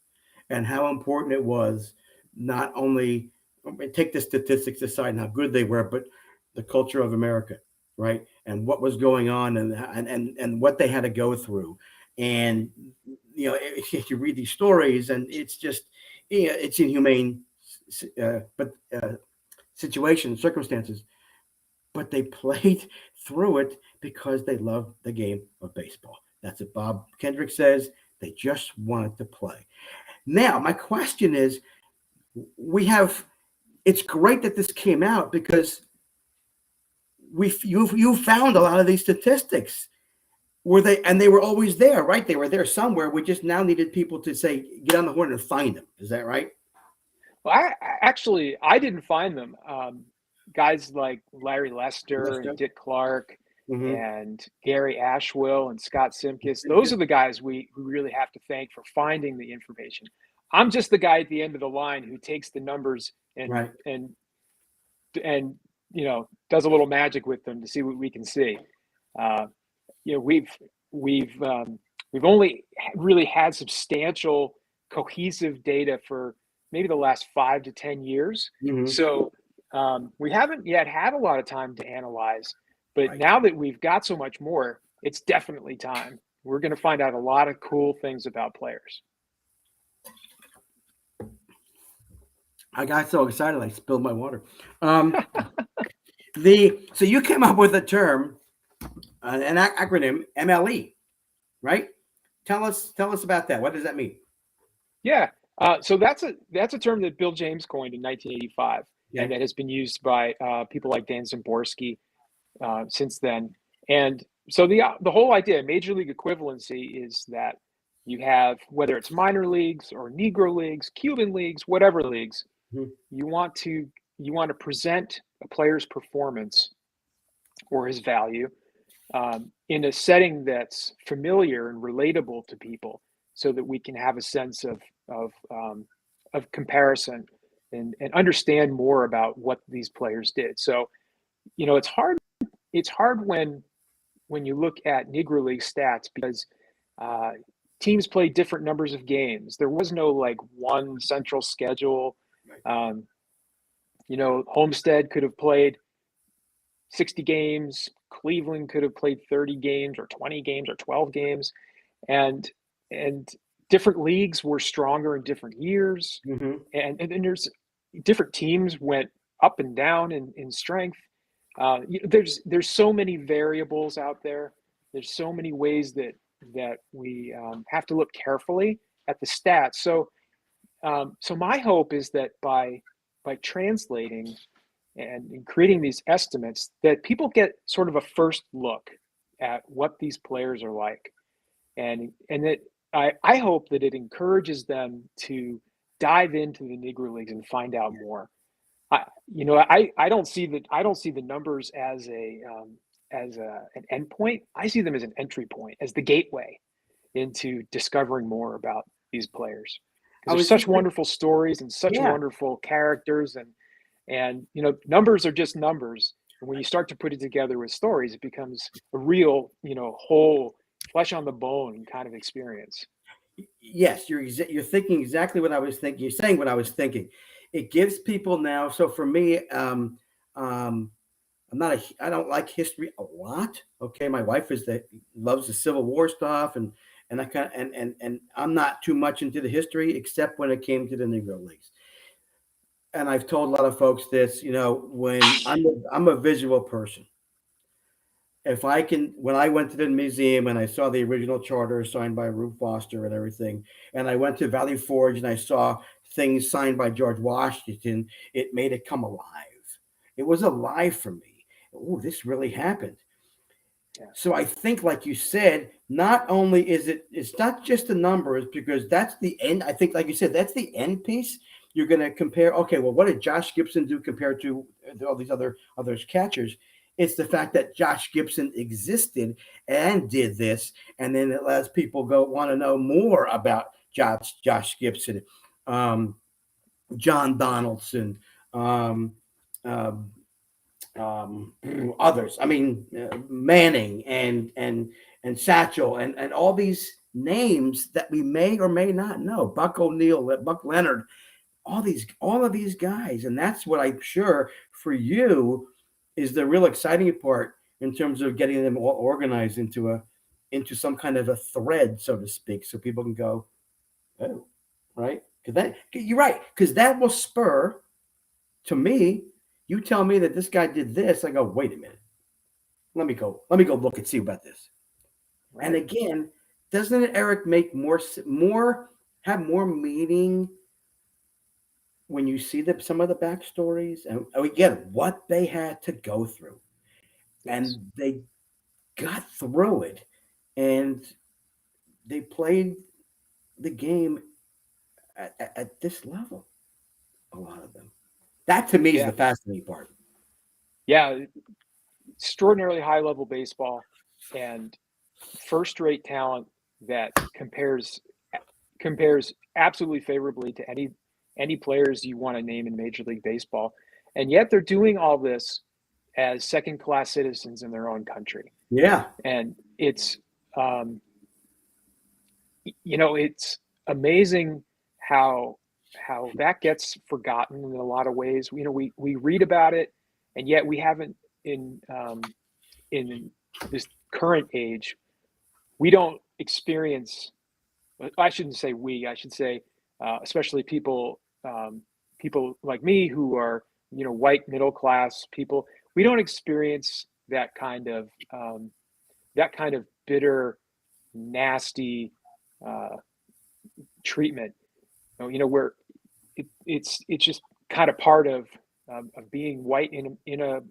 and how important it was. Not only take the statistics aside and how good they were, but the culture of America, right? And what was going on and what they had to go through. And, if you read these stories, and it's just, it's inhumane, circumstances, but they played through it because they loved the game of baseball. That's what Bob Kendrick says. They just wanted to play. Now, my question is, it's great that this came out because you found a lot of these statistics. They were always there, right? They were there somewhere. We just now needed people to say, get on the horn and find them. Is that right? Well, I didn't find them. Guys like Larry Lester and Dick Clark and Gary Ashwell and Scott Simkis, those are the guys we really have to thank for finding the information. I'm just the guy at the end of the line who takes the numbers and does a little magic with them to see what we can see. We've only really had substantial cohesive data for maybe the last 5 to 10 years. So we haven't yet had a lot of time to analyze, but now that we've got so much more, it's definitely time. We're going to find out a lot of cool things about players. I got so excited I spilled my water. So you came up with a term, an acronym, MLE, right? Tell us about that. What does that mean? Yeah. So that's a term that Bill James coined in 1985, and that has been used by people like Dan Szymborski since then. And so the whole idea, major league equivalency, is that you have, whether it's minor leagues or Negro leagues, Cuban leagues, whatever leagues, you want to present a player's performance or his value in a setting that's familiar and relatable to people, so that we can have a sense of comparison and understand more about what these players did. So, it's hard when you look at Negro League stats, because teams play different numbers of games. There was no one central schedule. Homestead could have played 60 games. Cleveland could have played 30 games or 20 games or 12 games. And different leagues were stronger in different years. And there's different teams went up and down in strength. There's so many variables out there. There's so many ways that we have to look carefully at the stats. So my hope is that by translating and creating these estimates, that people get sort of a first look at what these players are like, and that I hope that it encourages them to dive into the Negro Leagues and find out more. I don't see the numbers as an endpoint. I see them as an entry point, as the gateway into discovering more about these players. There's such wonderful stories and such wonderful characters, and numbers are just numbers. And when you start to put it together with stories, it becomes a real, whole flesh on the bone kind of experience. Yes, you're thinking exactly what I was thinking. You're saying what I was thinking. It gives people now. So for me, I don't like history a lot. Okay, my wife loves the Civil War stuff, and and I kind of, and I'm not too much into the history except when it came to the Negro Leagues. And I've told a lot of folks this, when I'm a visual person. If I can, when I went to the museum and I saw the original charter signed by Ruth Foster and everything, and I went to Valley Forge and I saw things signed by George Washington, it made it come alive. It was alive for me. Oh, this really happened. Yeah. So I think, like you said, not only it's not just the numbers, because that's the end. I think, like you said, that's the end piece. You're going to compare, okay, well, what did Josh Gibson do compared to all these others catchers? It's the fact that Josh Gibson existed and did this, and then it lets people want to know more about Josh Gibson, John Donaldson, others. I mean, Manning and Satchel and all these names that we may or may not know. Buck O'Neill, Buck Leonard, all of these guys, and that's what I'm sure for you is the real exciting part in terms of getting them all organized into some kind of a thread, so to speak, so people can go, oh, right? Because you're right, because that will spur, to me, you tell me that this guy did this, I go, wait a minute, let me go look and see about this. Right. And again, doesn't it, Eric, make have more meaning when you see some of the backstories and again what they had to go through? Yes. And they got through it, and they played the game at this level, a lot of them. That to me is the fascinating part. Yeah, extraordinarily high level baseball and first rate talent that compares absolutely favorably to any players you want to name in Major League Baseball. And yet they're doing all this as second class citizens in their own country. Yeah. And it's it's amazing how that gets forgotten in a lot of ways. We read about it, and yet we haven't in this current age, we don't experience. I shouldn't say we. I should say, especially people like me who are white middle class people. We don't experience that kind of bitter, nasty treatment. Where it's just kind of part of being white in a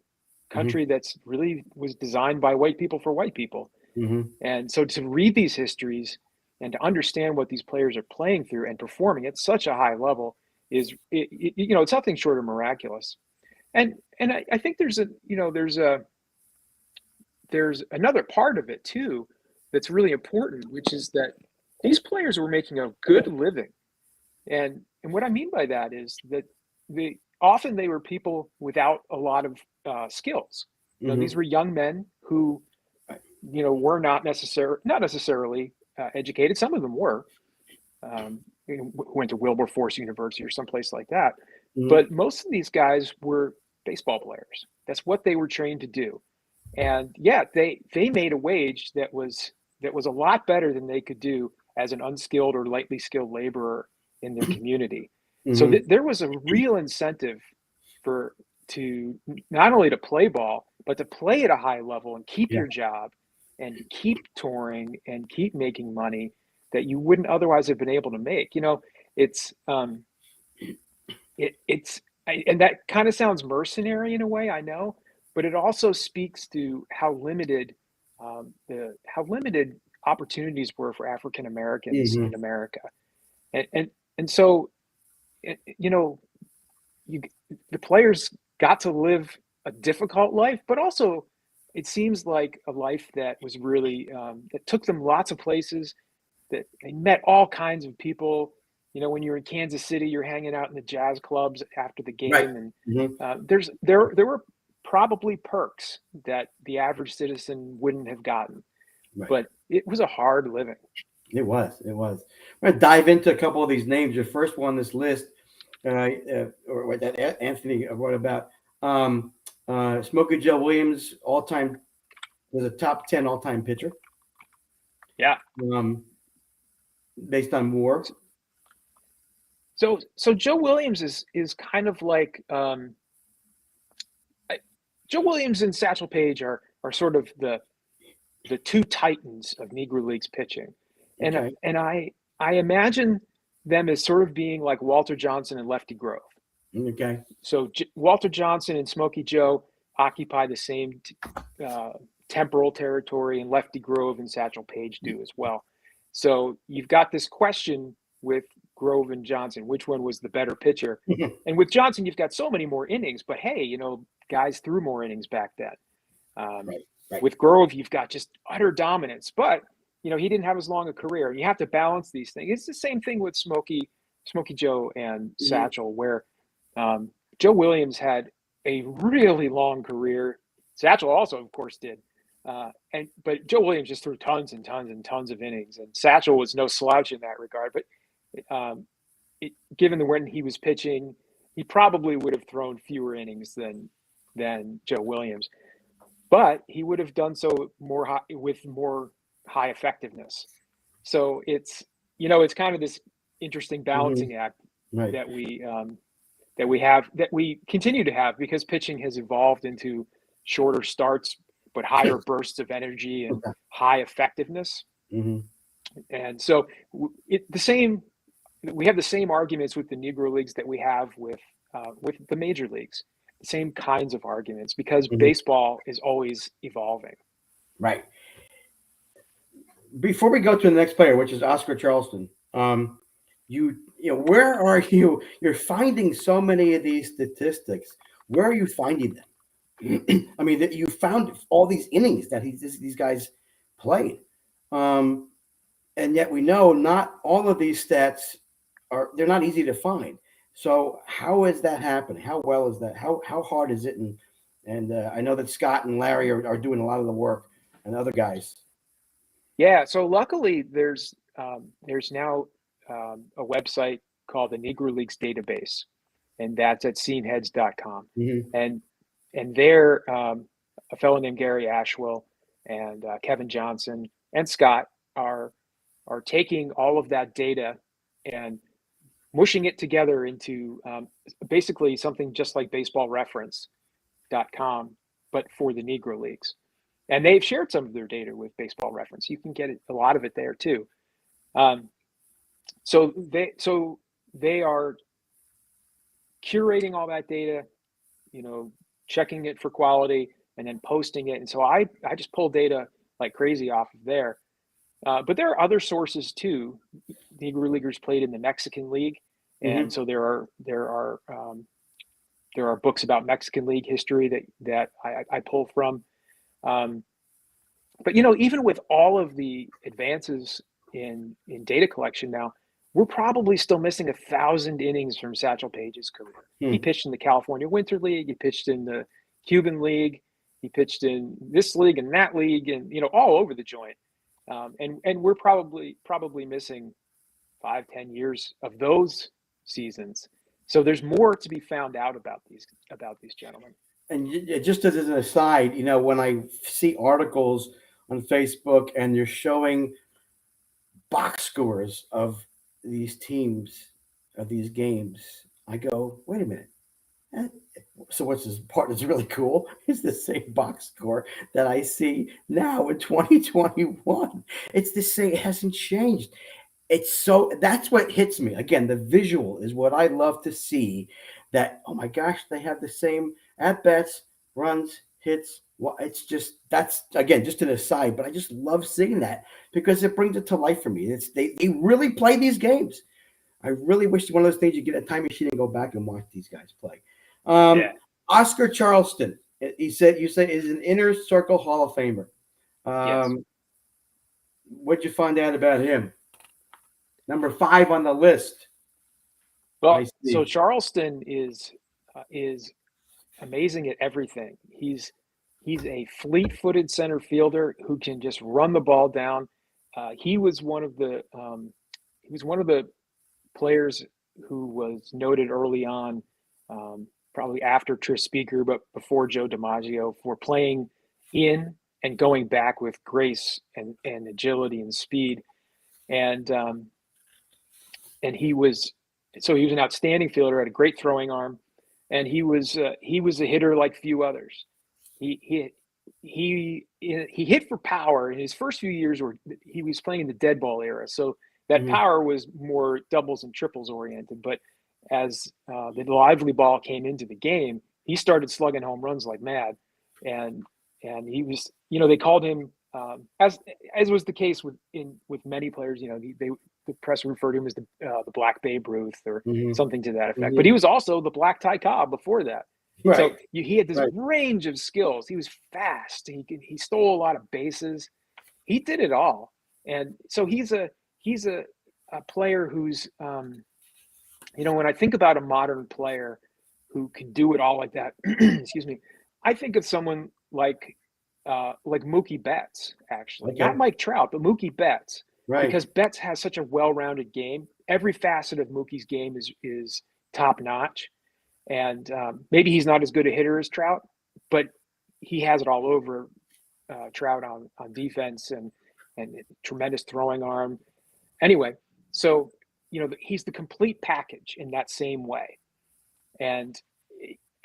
country mm-hmm. that's really was designed by white people for white people. Mm-hmm. And so to read these histories and to understand what these players are playing through and performing at such a high level is it's nothing short of miraculous. And I think there's another part of it too that's really important, which is that these players were making a good living. And what I mean by that is that often they were people without a lot of skills. Mm-hmm. These were young men who, were not necessarily educated. Some of them were, went to Wilberforce University or someplace like that. Mm-hmm. But most of these guys were baseball players. That's what they were trained to do. And they made a wage that was a lot better than they could do as an unskilled or lightly skilled laborer in their community. Mm-hmm. So there was a real incentive to not only to play ball, but to play at a high level and keep your job and keep touring and keep making money that you wouldn't otherwise have been able to make. It's and that kind of sounds mercenary in a way, I know, but it also speaks to how limited opportunities were for African Americans mm-hmm. in America. And so, the players got to live a difficult life, but also it seems like a life that was really, that took them lots of places, that they met all kinds of people. When you're in Kansas City, you're hanging out in the jazz clubs after the game. Right. And mm-hmm. There were probably perks that the average citizen wouldn't have gotten, right. But it was a hard living. It was. I'm going to dive into a couple of these names. Your first one on this list, or what that Anthony wrote about, Smokey Joe Williams, was a top 10 all-time pitcher. Yeah. based on war? So Joe Williams is kind of like Joe Williams and Satchel Paige are sort of the two titans of Negro Leagues pitching, and Okay. I imagine them as sort of being like Walter Johnson and Lefty Grove. Okay. So Walter Johnson and Smokey Joe occupy the same temporal territory, and Lefty Grove and Satchel Paige do as well. So you've got this question with Grove and Johnson, which one was the better pitcher? And with Johnson, you've got so many more innings, but hey, guys threw more innings back then. Right. With Grove, you've got just utter dominance, but he didn't have as long a career, and you have to balance these things. It's the same thing with Smokey Joe and Satchel, where Joe Williams had a really long career. Satchel also, of course, did. But Joe Williams just threw tons and tons and tons of innings, and Satchel was no slouch in that regard. But given when he was pitching, he probably would have thrown fewer innings than Joe Williams, but he would have done so with more high effectiveness. So it's kind of this interesting balancing act that we continue to have, because pitching has evolved into shorter starts but higher bursts of energy and high effectiveness. And so we have the same arguments with the Negro Leagues that we have with the major leagues, the same kinds of arguments, because baseball is always evolving. Right. Before we go to the next player, which is Oscar Charleston, where are you? You're finding so many of these statistics. Where are you finding them? I mean, that you found all these innings that these guys played, and yet we know not all of these stats they're not easy to find. So how is that happening? How well is that? How hard is it? And I know that Scott and Larry are doing a lot of the work, and other guys. Yeah. So luckily, there's now a website called the Negro Leagues Database, and that's at seenheads.com. And there, a fellow named Gary Ashwell and Kevin Johnson and Scott are taking all of that data and mushing it together into basically something just like baseballreference.com, but for the Negro Leagues. And they've shared some of their data with Baseball Reference. You can get a lot of it there too. So they are curating all that data, checking it for quality, and then posting it. And so I just pull data like crazy off of there. But there are other sources too. Negro Leaguers played in the Mexican League, and so there are books about Mexican League history that I pull from. But even with all of the advances in data collection now, we're probably still missing 1,000 innings from Satchel Paige's career. He pitched in the California Winter League. He pitched in the Cuban League. He pitched in this league and that league, and all over the joint. And we're probably missing 5-10 years of those seasons. So there's more to be found out about these gentlemen. And just as an aside, when I see articles on Facebook and they're showing box scores of these teams, of these games, I go, wait a minute. So what's this part that's really cool is the same box score that I see now in 2021. It's the same. It hasn't changed. That's what hits me. Again, the visual is what I love to see, that, oh my gosh, they have the same at-bats, runs, hits. Well, that's, again, just an aside, but I just love seeing that because it brings it to life for me. They really play these games. I really wish one of those things you get a time machine and go back and watch these guys play. Oscar Charleston, you say is an inner circle Hall of Famer. Yes. What'd you find out about him? Number 5 on the list. Well, so Charleston is amazing at everything. He's a fleet-footed center fielder who can just run the ball down. He was one of the players who was noted early on, probably after Tris Speaker, but before Joe DiMaggio, for playing in and going back with grace and agility and speed. And he was an outstanding fielder, had a great throwing arm, and he was a hitter like few others. He hit for power in his first few years, where he was playing in the dead ball era. So that power was more doubles and triples oriented. But as the lively ball came into the game, he started slugging home runs like mad, and he was, they called him, as was the case with many players, the press referred to him as the Black Babe Ruth or something to that effect. But he was also the Black Ty Cobb before that. Right. So he had this range of skills. He was fast. He stole a lot of bases. He did it all. And so he's a player who's, when I think about a modern player who can do it all like that, excuse me, I think of someone like Mookie Betts, actually. Okay. Not Mike Trout, but Mookie Betts. Right. Because Betts has such a well-rounded game. Every facet of Mookie's game is top-notch. And maybe he's not as good a hitter as Trout, but he has it all over Trout on defense and tremendous throwing arm. Anyway, so, he's the complete package in that same way. And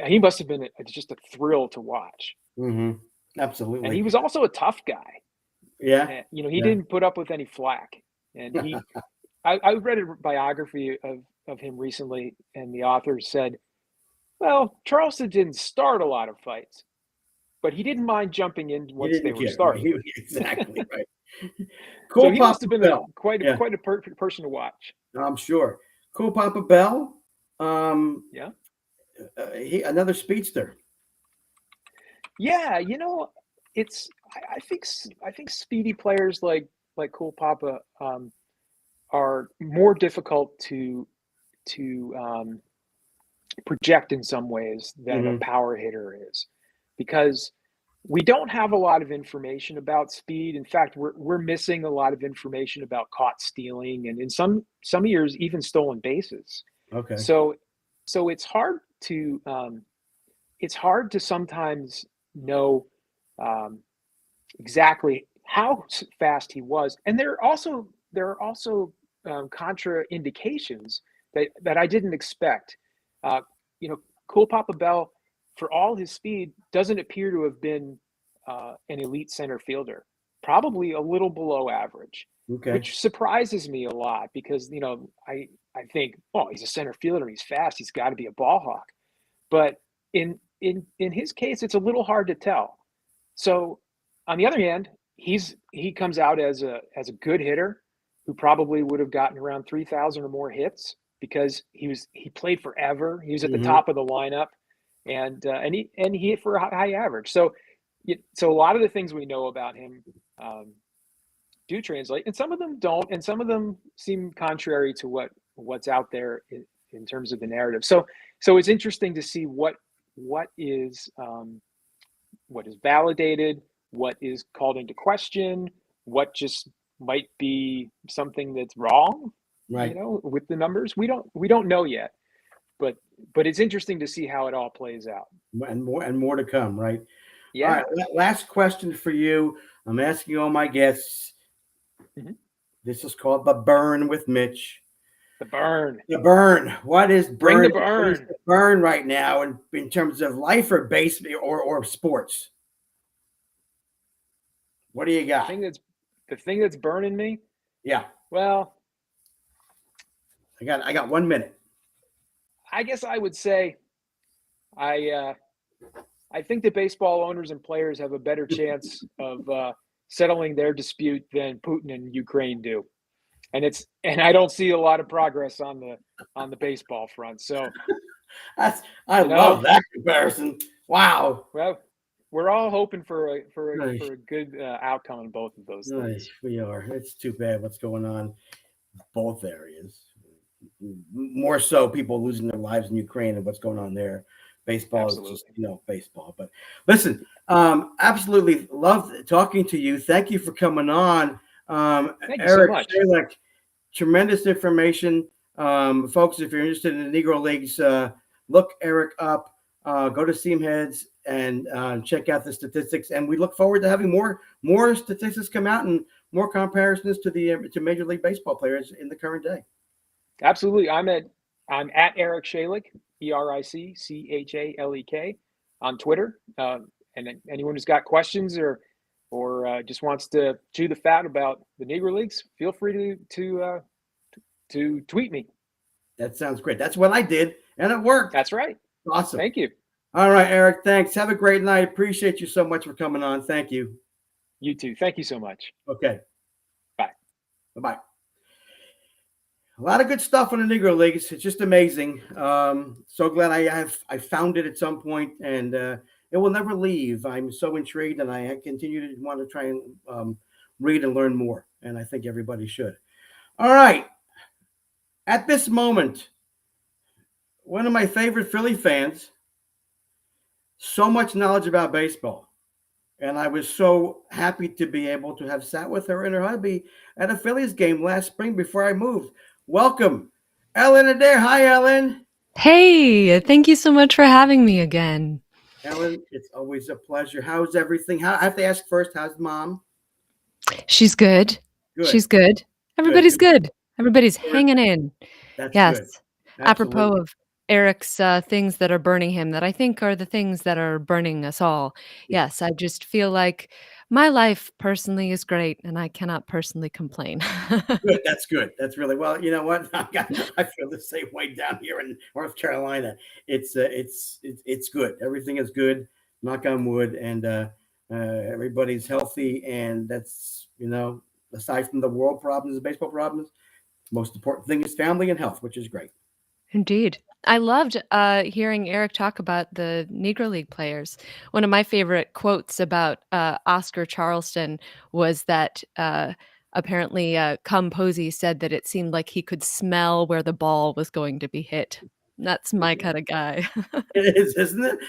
he must have been just a thrill to watch. Mm-hmm. Absolutely. And he was also a tough guy. Yeah. And, he didn't put up with any flack. And I read a biography of him recently, and the author said, well, Charleston didn't start a lot of fights, but he didn't mind jumping in once they were started. Exactly right. Cool. So he must have been quite a person to watch. I'm sure. Cool Papa Bell. Another speedster. Yeah, it's. I think speedy players like Cool Papa are more difficult to project in some ways than a power hitter is, because we don't have a lot of information about speed. In fact, we're missing a lot of information about caught stealing, and in some years even stolen bases. Okay. So it's hard to sometimes know exactly how fast he was, and there are also contraindications that I didn't expect. Cool Papa Bell, for all his speed, doesn't appear to have been an elite center fielder. Probably a little below average, which surprises me a lot, because I think, oh, he's a center fielder, he's fast, he's got to be a ball hawk. But in his case, it's a little hard to tell. So on the other hand, he comes out as a good hitter who probably would have gotten around 3,000 or more hits, because he played forever. He was at the top of the lineup, and he hit for a high average. So a lot of the things we know about him do translate, and some of them don't, and some of them seem contrary to what's out there in terms of the narrative. So it's interesting to see what is validated, what is called into question, what just might be something that's wrong, right? With the numbers. We don't know yet, but it's interesting to see how it all plays out. And more to come, right? Yeah. All right. Last question for you. I'm asking all my guests. This is called the Burn with Mitch. The burn. The burn. What is burn? Bring the burn. What is the burn right now in terms of life or base or sports? What do you got? The thing that's burning me? Yeah. Well, I got 1 minute. I guess I would say I think that baseball owners and players have a better chance of settling their dispute than Putin and Ukraine do. And I don't see a lot of progress on the baseball front. So I love that comparison. Wow. Well, we're all hoping for a good outcome in both of those things. We are. It's too bad what's going on in both areas. More so people losing their lives in Ukraine and what's going on there. Baseball Absolutely. is just, baseball. But listen, absolutely love talking to you. Thank you for coming on. Thank you Eric, so much. Schaelek, tremendous information. Folks, if you're interested in the Negro Leagues, look Eric up. Go to Seamheads and check out the statistics. And we look forward to having more statistics come out and more comparisons to Major League Baseball players in the current day. Absolutely. I'm at Eric Schaelek, EricChalek on Twitter. And anyone who's got questions or just wants to chew the fat about the Negro Leagues, feel free to tweet me. That sounds great. That's what I did, and it worked. That's right. Awesome. Thank you. All right, Eric. Thanks. Have a great night. Appreciate you so much for coming on. Thank you. You too. Thank you so much. Okay. Bye. Bye-bye. A lot of good stuff on the Negro Leagues. It's just amazing. So glad I found it at some point, and it will never leave. I'm so intrigued, and I continue to want to try and read and learn more, and I think everybody should. All right. At this moment, one of my favorite Philly fans, so much knowledge about baseball. And I was so happy to be able to have sat with her and her hubby at a Phillies game last spring before I moved. Welcome, Ellen Adair. Hi, Ellen. Hey, thank you so much for having me again. Ellen, it's always a pleasure. How's everything? I have to ask first, how's Mom? She's good. Good. She's good. Everybody's good. Everybody's hanging in. That's yes. good. Apropos Absolutely. of Eric's things that are burning him, that I think are the things that are burning us all. Yeah. Yes, I just feel like my life personally is great, and I cannot personally complain. Good. That's good. That's really well. You know what? I feel the same way down here in North Carolina. It's good. Everything is good. Knock on wood, and everybody's healthy. And that's aside from the world problems, the baseball problems, the most important thing is family and health, which is great. Indeed. I loved hearing Eric talk about the Negro League players. One of my favorite quotes about Oscar Charleston was that apparently Cum Posey said that it seemed like he could smell where the ball was going to be hit. That's my kind of guy. It is, isn't it?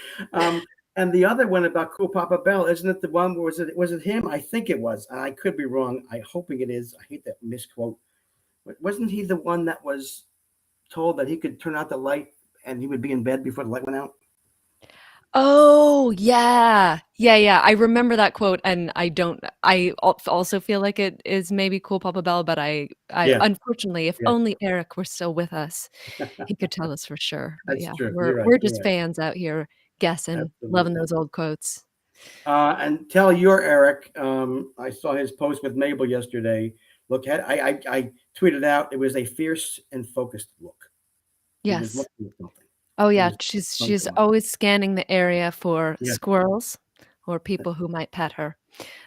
And the other one about Cool Papa Bell, isn't it the one? Was it him? I think it was. I could be wrong. I'm hoping it is. I hate that misquote. But wasn't he the one that was told that he could turn out the light and he would be in bed before the light went out? Oh, yeah. Yeah. I remember that quote, and I also feel like it is maybe Cool Papa Bell, but I Yeah. unfortunately, if Yeah. only Eric were still with us, he could tell us for sure. But That's yeah, true. we're You're right. we're You're just right. fans out here guessing, Absolutely. loving those old quotes. And tell your Eric, I saw his post with Mabel yesterday. Look, I tweeted out, it was a fierce and focused look. He was Yes. looking at something. Oh It yeah, was she's something. always scanning the area for Yeah. squirrels or people who might pet her.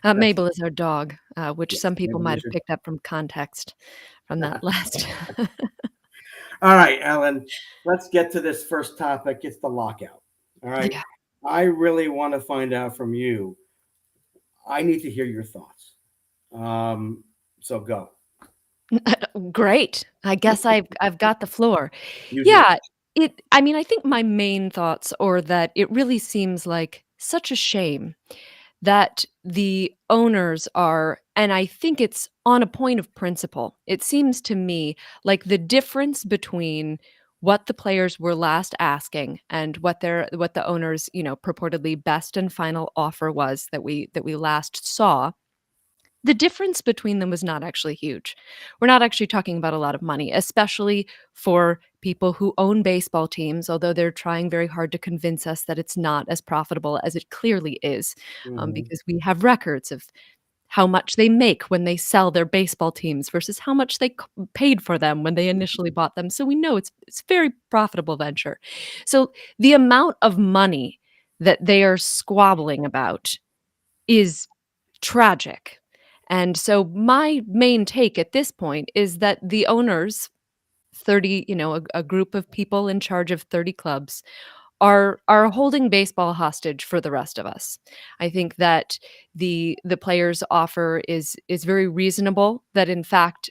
That's Mabel is our dog, which yes, some people Mabel might is have your picked up from context from that last. All right, Ellen, let's get to this first topic. It's the lockout. All right. Yeah. I really want to find out from you. I need to hear your thoughts. So go. Great. I guess I've got the floor. You do. Yeah, I mean, I think my main thoughts are that it really seems like such a shame that the owners are, and I think it's on a point of principle. It seems to me like the difference between what the players were last asking and what the owners, purportedly best and final offer was that we last saw. The difference between them was not actually huge. We're not actually talking about a lot of money, especially for people who own baseball teams, although they're trying very hard to convince us that it's not as profitable as it clearly is, because we have records of how much they make when they sell their baseball teams versus how much they paid for them when they initially bought them. So we know it's a very profitable venture. So the amount of money that they are squabbling about is tragic. And so my main take at this point is that the owners, 30, a group of people in charge of 30 clubs are holding baseball hostage for the rest of us. I think that the players' offer is very reasonable, that in fact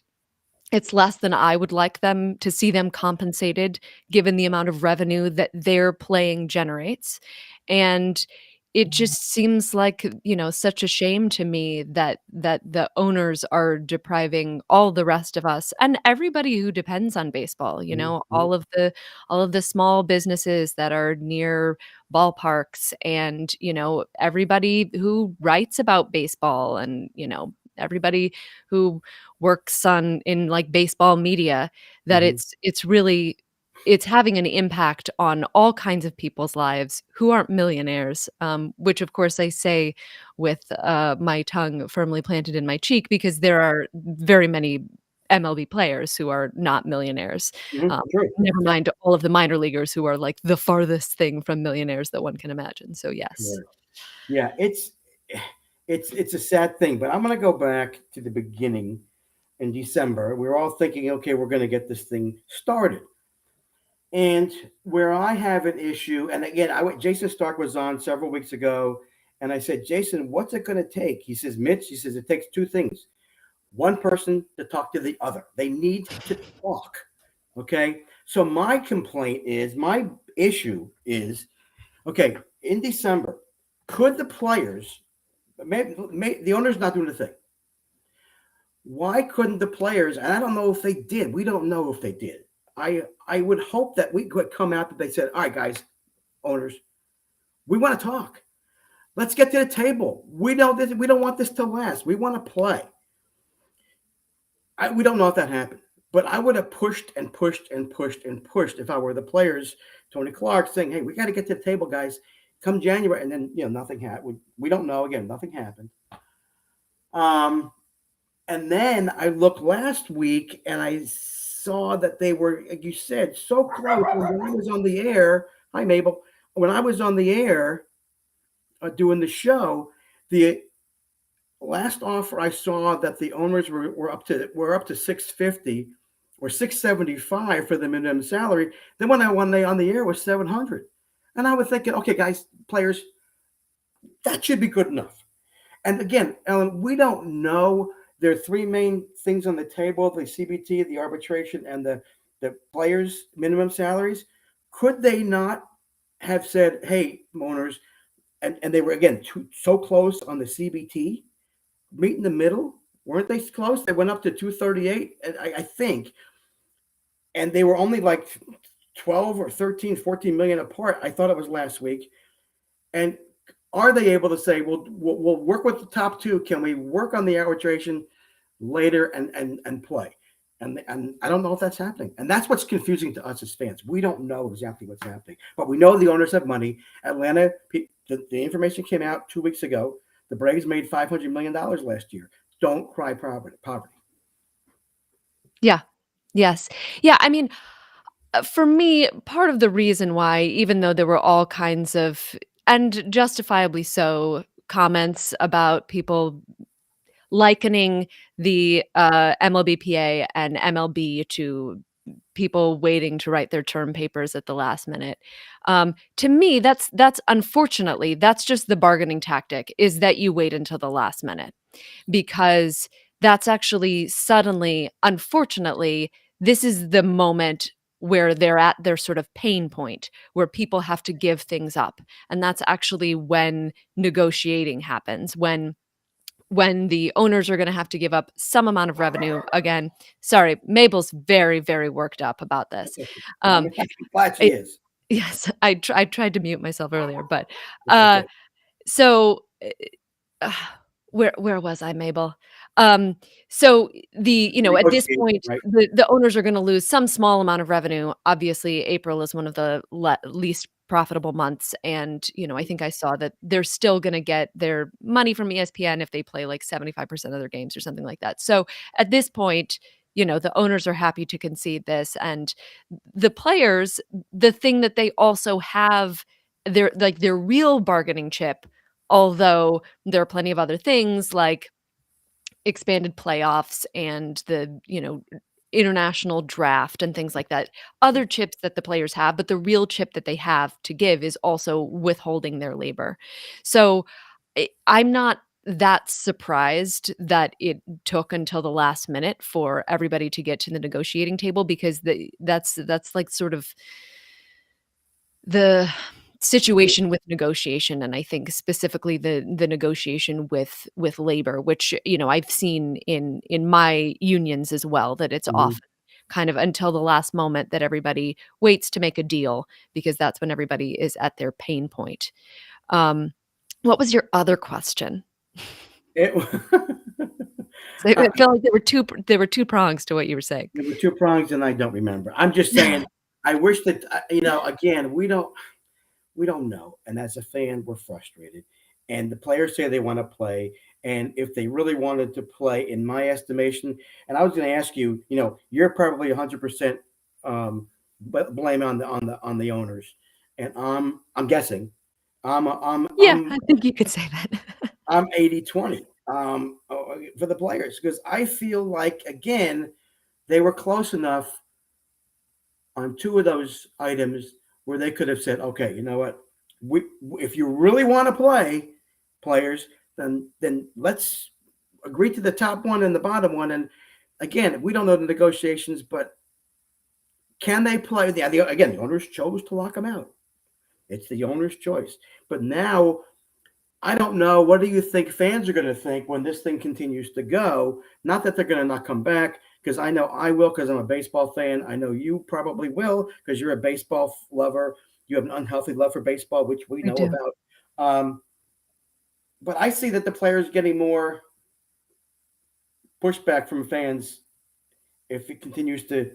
it's less than I would like them to see them compensated given the amount of revenue that their playing generates. And it just seems like, such a shame to me that the owners are depriving all the rest of us and everybody who depends on baseball, all of the small businesses that are near ballparks and, everybody who writes about baseball and, everybody who works in like baseball media, that Mhm. it's having an impact on all kinds of people's lives who aren't millionaires, which of course I say with my tongue firmly planted in my cheek, because there are very many MLB players who are not millionaires. Mhm. Um, True. Never mind all of the minor leaguers who are like the farthest thing from millionaires that one can imagine. So yes. Correct. Yeah, it's a sad thing, but I'm going to go back to the beginning in December. We were all thinking, okay, we're going to get this thing started. And where I have an issue, and again, Jason Stark was on several weeks ago, and I said, Jason, what's it going to take? He says, Mitch, he says, it takes two things. One person to talk to the other. They need to talk. Okay. So my issue is, okay, in December, could the players, the owner's not doing the thing. Why couldn't the players, and I don't know if they did, we don't know if they did. I would hope that we could come out that they said, all right, guys, owners, we want to talk. Let's get to the table. We don't want this to last. We want to play. We don't know if that happened, but I would have pushed and pushed and pushed and pushed if I were the players, Tony Clark, saying, hey, we got to get to the table, guys. Come January. And then, nothing happened. We don't know. Again, nothing happened. And then I looked last week and I saw that they were, like you said, so close. When I was on the air, hi, Mabel. When I was on the air doing the show, the last offer I saw that the owners were up to 650 or 675 for the minimum salary. Then when they on the air was 700, and I was thinking, okay, guys, players, that should be good enough. And again, Ellen, we don't know. There are three main things on the table: the CBT, the arbitration, and the players' minimum salaries. Could they not have said, hey, owners, and they were, again, so close on the CBT, meet in the middle? Weren't they close? They went up to 238, I think. And they were only like 12 or 13, 14 million apart. I thought it was last week. And are they able to say, well, we'll work with the top two? Can we work on the arbitration later and play? And I don't know if that's happening. And that's what's confusing to us as fans. We don't know exactly what's happening. But we know the owners have money. Atlanta, the information came out 2 weeks ago. The Braves made $500 million last year. Don't cry poverty. Yeah. Yes. Yeah. I mean, for me, part of the reason why, even though there were all kinds of, and justifiably so, comments about people likening the MLBPA and MLB to people waiting to write their term papers at the last minute. To me, that's unfortunately, that's just the bargaining tactic, is that you wait until the last minute, because that's actually suddenly, unfortunately, this is the moment where they're at their sort of pain point, where people have to give things up. And that's actually when negotiating happens, when the owners are going to have to give up some amount of revenue. Again, sorry, Mabel's very, very worked up about this. I'm glad she is. Yes, I tried to mute myself earlier, but It's okay. so uh, where was I, Mabel? So at this Negotiation, point, right? the owners are going to lose some small amount of revenue. Obviously, April is one of the least profitable months, and I think I saw that they're still going to get their money from ESPN if they play like 75% of their games or something like that. So at this point, the owners are happy to concede this, and the players, the thing that they also have, their real bargaining chip, although there are plenty of other things like expanded playoffs and the, international draft and things like that. Other chips that the players have, but the real chip that they have to give is also withholding their labor. So I'm not that surprised that it took until the last minute for everybody to get to the negotiating table, because that's like sort of the situation with negotiation, and I think specifically the negotiation with labor, which I've seen in my unions as well, that it's Mhm. often kind of until the last moment that everybody waits to make a deal, because that's when everybody is at their pain point. What was your other question? It, So I felt like there were two prongs to what you were saying. there were two prongs, and I don't remember. I'm just saying. I wish that again, we don't know, and as a fan, we're frustrated. And the players say they want to play, and if they really wanted to play, in my estimation, and I was going to ask you, you're probably 100% blame on the owners, and I'm guessing, Yeah, I'm I think you could say that. I'm 80-20 for the players, because I feel like, again, they were close enough on two of those items where they could have said, okay, you know what, if you really want to play, players, then let's agree to the top one and the bottom one. And again, we don't know the negotiations, but can they play? Again, the owners chose to lock them out. It's the owner's choice. But now, I don't know. What do you think fans are going to think when this thing continues to go? Not that they're going to not come back, because I know I will, because I'm a baseball fan. I know you probably will, because you're a baseball lover. You have an unhealthy love for baseball, which we I know do. about. But I see that the players getting more pushback from fans if it continues to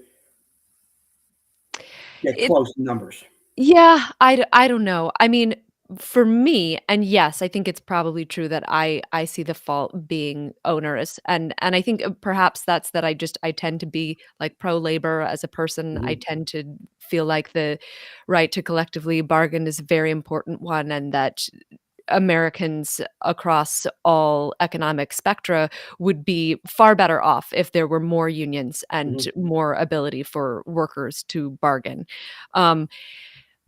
get It close in numbers. Yeah, I don't know. I mean, for me, and yes, I think it's probably true that I see the fault being onerous, and I think perhaps that's that I tend to be like pro labor as a person. I Mhm. tend to feel like the right to collectively bargain is a very important one, and that Americans across all economic spectra would be far better off if there were more unions and Mhm. more ability for workers to bargain. Um,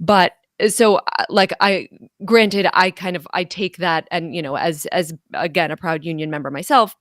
but so, like, I granted, I take that and, as again, a proud union member myself,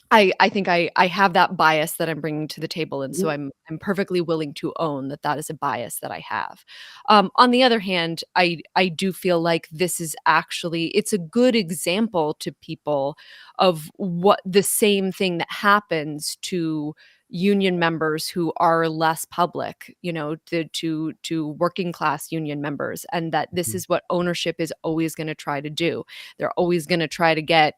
I think I have that bias that I'm bringing to the table, and so Mhm. I'm perfectly willing to own that that is a bias that I have. On the other hand, I do feel like this is actually it's a good example to people of what the same thing that happens to union members who are less public, to working class union members, and that this is what ownership is always going to try to do. They're always going to try to get,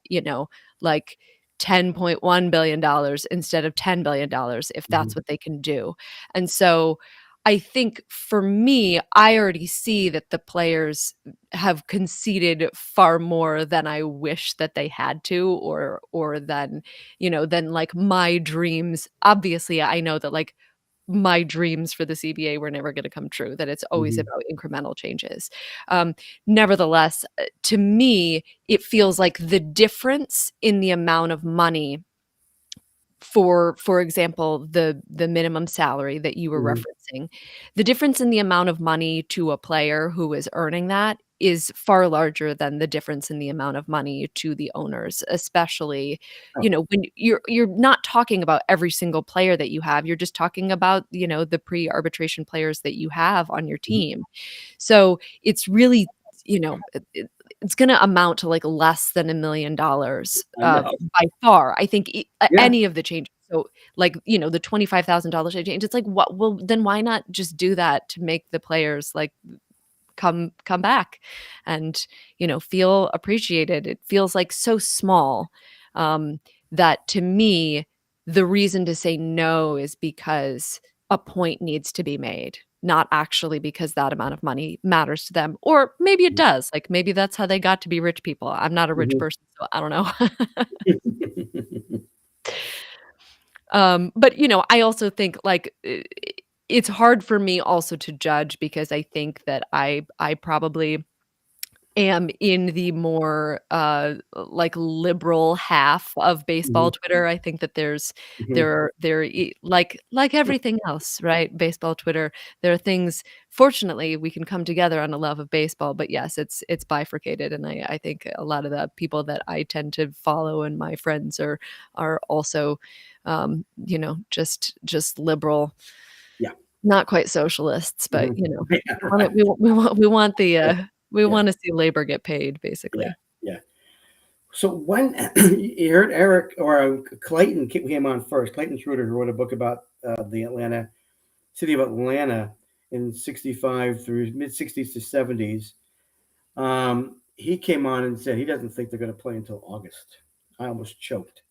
like $10.1 billion dollars instead of $10 billion dollars if that's Mhm. what they can do. And so I think for me, I already see that the players have conceded far more than I wish that they had to, or than like my dreams. Obviously, I know that like my dreams for the CBA were never going to come true, that it's always Mhm. about incremental changes. Nevertheless, to me, it feels like the difference in the amount of money for example, the minimum salary that you were Mhm. referencing, the difference in the amount of money to a player who is earning that is far larger than the difference in the amount of money to the owners, especially, Oh. when you're not talking about every single player that you have, you're just talking about, the pre-arbitration players that you have on your Mhm. team. So, it's really, it's gonna amount to, like, less than $1,000,000, I know. by far. I think Yeah. any of the changes. So, like, the $25,000 change, it's like, what well, then why not just do that to make the players, like, come back and, feel appreciated? It feels, like, so small, um, that to me, the reason to say no is because a point needs to be made, not actually because that amount of money matters to them, or maybe it does, like, maybe that's how they got to be rich people. I'm not a rich Mhm. person, so I don't know. But, I also think, like, it's hard for me also to judge because I think that I probably am in the more, like, liberal half of Mhm. baseball Twitter. I think that Mhm. like everything else, right? Baseball Twitter, there are things fortunately, we can come together on a love of baseball, but yes, it's bifurcated, and I think a lot of the people that I tend to follow and my friends are also, just liberal, Yeah. not quite socialists, but, Mhm. Yeah, we wanna right. we want the, Yeah. we Yeah. wanna see labor get paid, Yeah. basically. Yeah. So when you heard Eric or Clayton came on first, Clayton Schroeder, who wrote a book about the city of Atlanta in 65 through mid 60s to 70s, he came on and said he doesn't think they're going to play until August. I almost choked.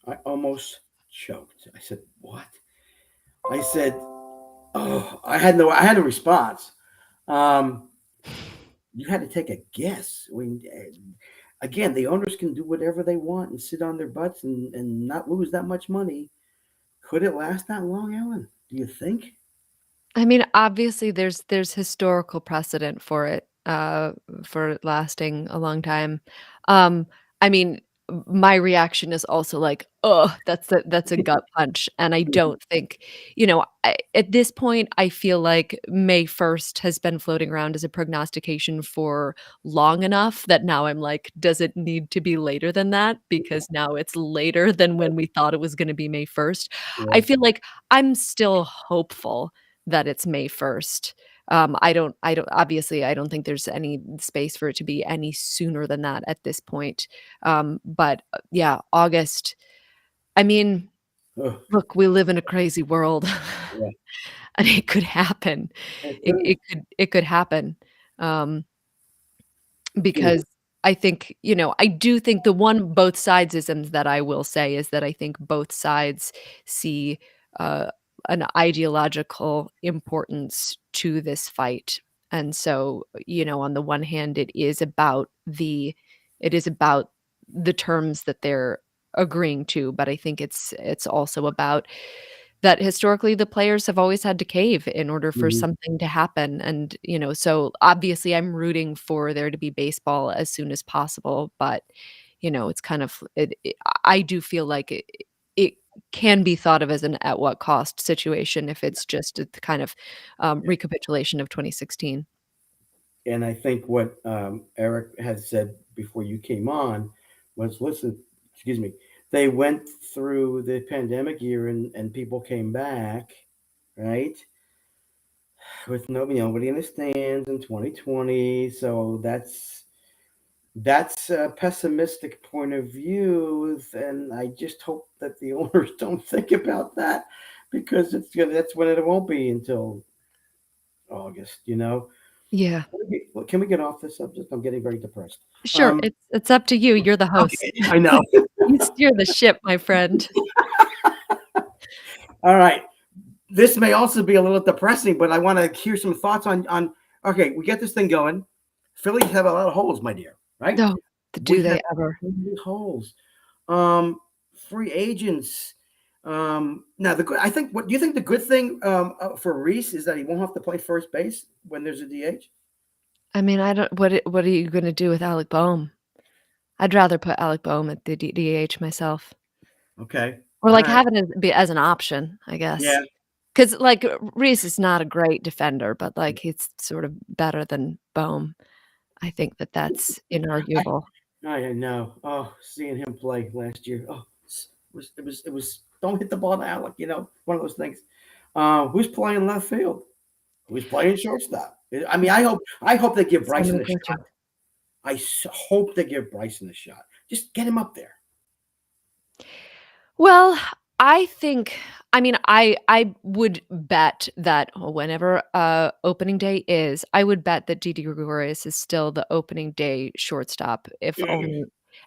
I almost choked. I said, "What?" I said, "Oh, I had a response." Um, you had to take a guess. Again, the owners can do whatever they want and sit on their butts and not lose that much money. Could it last that long, Ellen? Do you think? I mean, obviously, there's historical precedent for it lasting a long time. Um, I mean, my reaction is also like, "Oh, that's a gut punch," and I don't think, at this point, I feel like May 1st has been floating around as a prognostication for long enough that now I'm like, "Does it need to be later than that?" Because now it's later than when we thought it was gonna be May 1st. I Yeah. feel like I'm still hopeful that it's May 1st. I don't obviously, I don't think there's any space for it to be any sooner than that at this point. But, yeah, August, I mean, Ugh, look, we live in a crazy world, yeah. and it could happen. It It could. it could happen, um, Yeah. because I think, I do think the one both sides-isms that I will say is that I think both sides see, uh, an ideological importance to this fight, and so, on the one hand, it is about the terms that they're agreeing to, but I think it's also about that historically the players have always had to cave in order for Mhm. something to happen, and, so obviously I'm rooting for there to be baseball as soon as possible, but, it's kind of I do feel like it can be thought of as an at what cost situation if it's just a kind of, recapitulation of 2016. And I think what Eric had said before you came on was, listen, excuse me, they went through the pandemic year and people came back, right? With nobody in the stands in 2020. So that's a pessimistic point of view, and I just hope that the owners don't think about that because that's when it won't be until August. Yeah. Can we get off this subject? I'm getting very depressed. Sure, Um, it's up to you, you're the host. okay, I know. You steer the ship, my friend. All right, this may also be a little depressing, but I want to hear some thoughts on. Okay, we get this thing going. Phillies have a lot of holes, my dear. Right? No, We do have they ever. so many holes. Um, Free agents. Now I think. What do you think? The good thing for Reese is that he won't have to play first base when there's a DH. I mean, I don't what are you gonna do with Alec Boehm? I'd rather put Alec Boehm at the DH myself, Okay. or, All like, right. have it as an option, I guess. Yeah. 'Cause, like, Reese is not a great defender, but, like, he's sort of better than Boehm. I think that that's I inarguable. I know. Oh, seeing him play last year. Oh, it was. Don't hit the ball to Alec. One of those things. Who's playing left field? Who's playing shortstop? I mean, I hope they give So Bryson many a shot. questions. Hope they give Bryson a shot. Just get him up there. Well, I mean, I would bet that whenever, opening day is, I would bet that Didi Gregorius is still the opening day shortstop, if Mm, only,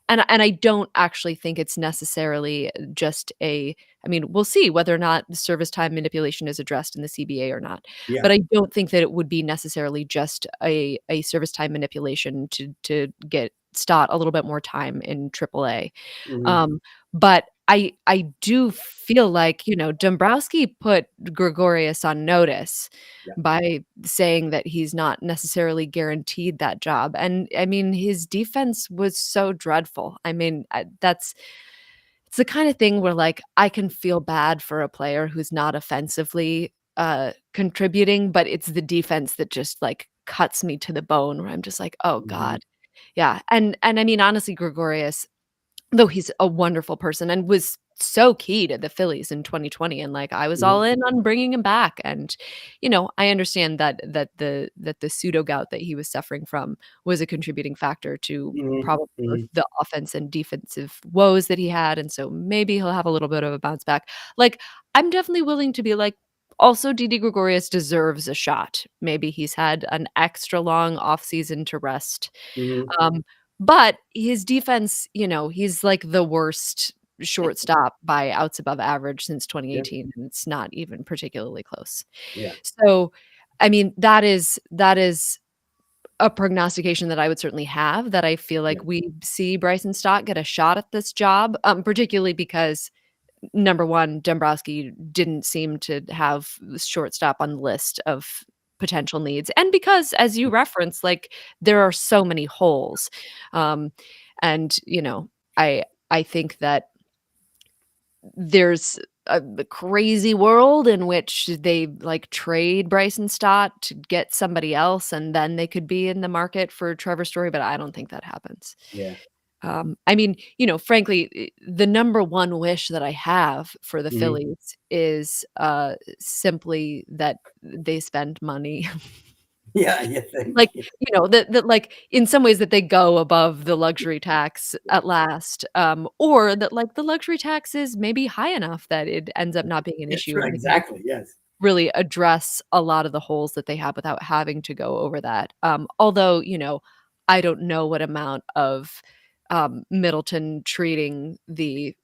and I don't actually think it's necessarily just I mean, we'll see whether or not the service time manipulation is addressed in the CBA or not, yeah. but I don't think that it would be necessarily just a service time manipulation to get Stott a little bit more time in AAA. Mhm. But I do feel like, Dombrowski put Gregorius on notice Yeah. by saying that he's not necessarily guaranteed that job, and, I mean, his defense was so dreadful. I mean, it's the kinda thing where, like, I can feel bad for a player who's not offensively, contributing, but it's the defense that just, like, cuts me to the bone where I'm just like, "Oh Mhm. god." Yeah, and I mean, honestly, Gregorius, though he's a wonderful person and was so key to the Phillies in 2020, and, like, I was Mhm. all in on bringing him back, and, I understand that the pseudo gout that he was suffering from was a contributing factor to Mhm. probably both Mhm. the offense and defensive woes that he had, and so maybe he'll have a little bit of a bounce back. Like, I'm definitely willing to be like, also, Didi Gregorius deserves a shot. Maybe he's had an extra long off season to rest. Mhm. Um, But his defense, he's like the worst shortstop by outs above average since Yeah. 2018, and it's not even particularly close. Yeah. So, I mean, that is a prognostication that I would certainly have, that I feel like Yeah. we see Bryson Stott get a shot at this job, particularly because number one, Dombrowski didn't seem to have shortstop on the list of potential needs, and because, as you referenced, like there are so many holes, um, and I think that there's a crazy world in which they like trade Bryson Stott to get somebody else, and then they could be in the market for Trevor Story, but I don't think that happens. Yeah. I mean, frankly, the number one wish that I have for the Mhm. Phillies is simply that they spend money. Yeah. You think? Like, that like in some ways that they go above the luxury tax at last, or that like the luxury tax is maybe high enough that it ends up not being an That's issue, right. and they can Exactly. Yes. really address a lot of the holes that they have without having to go over that. Although, I don't know what amount of Middleton treating the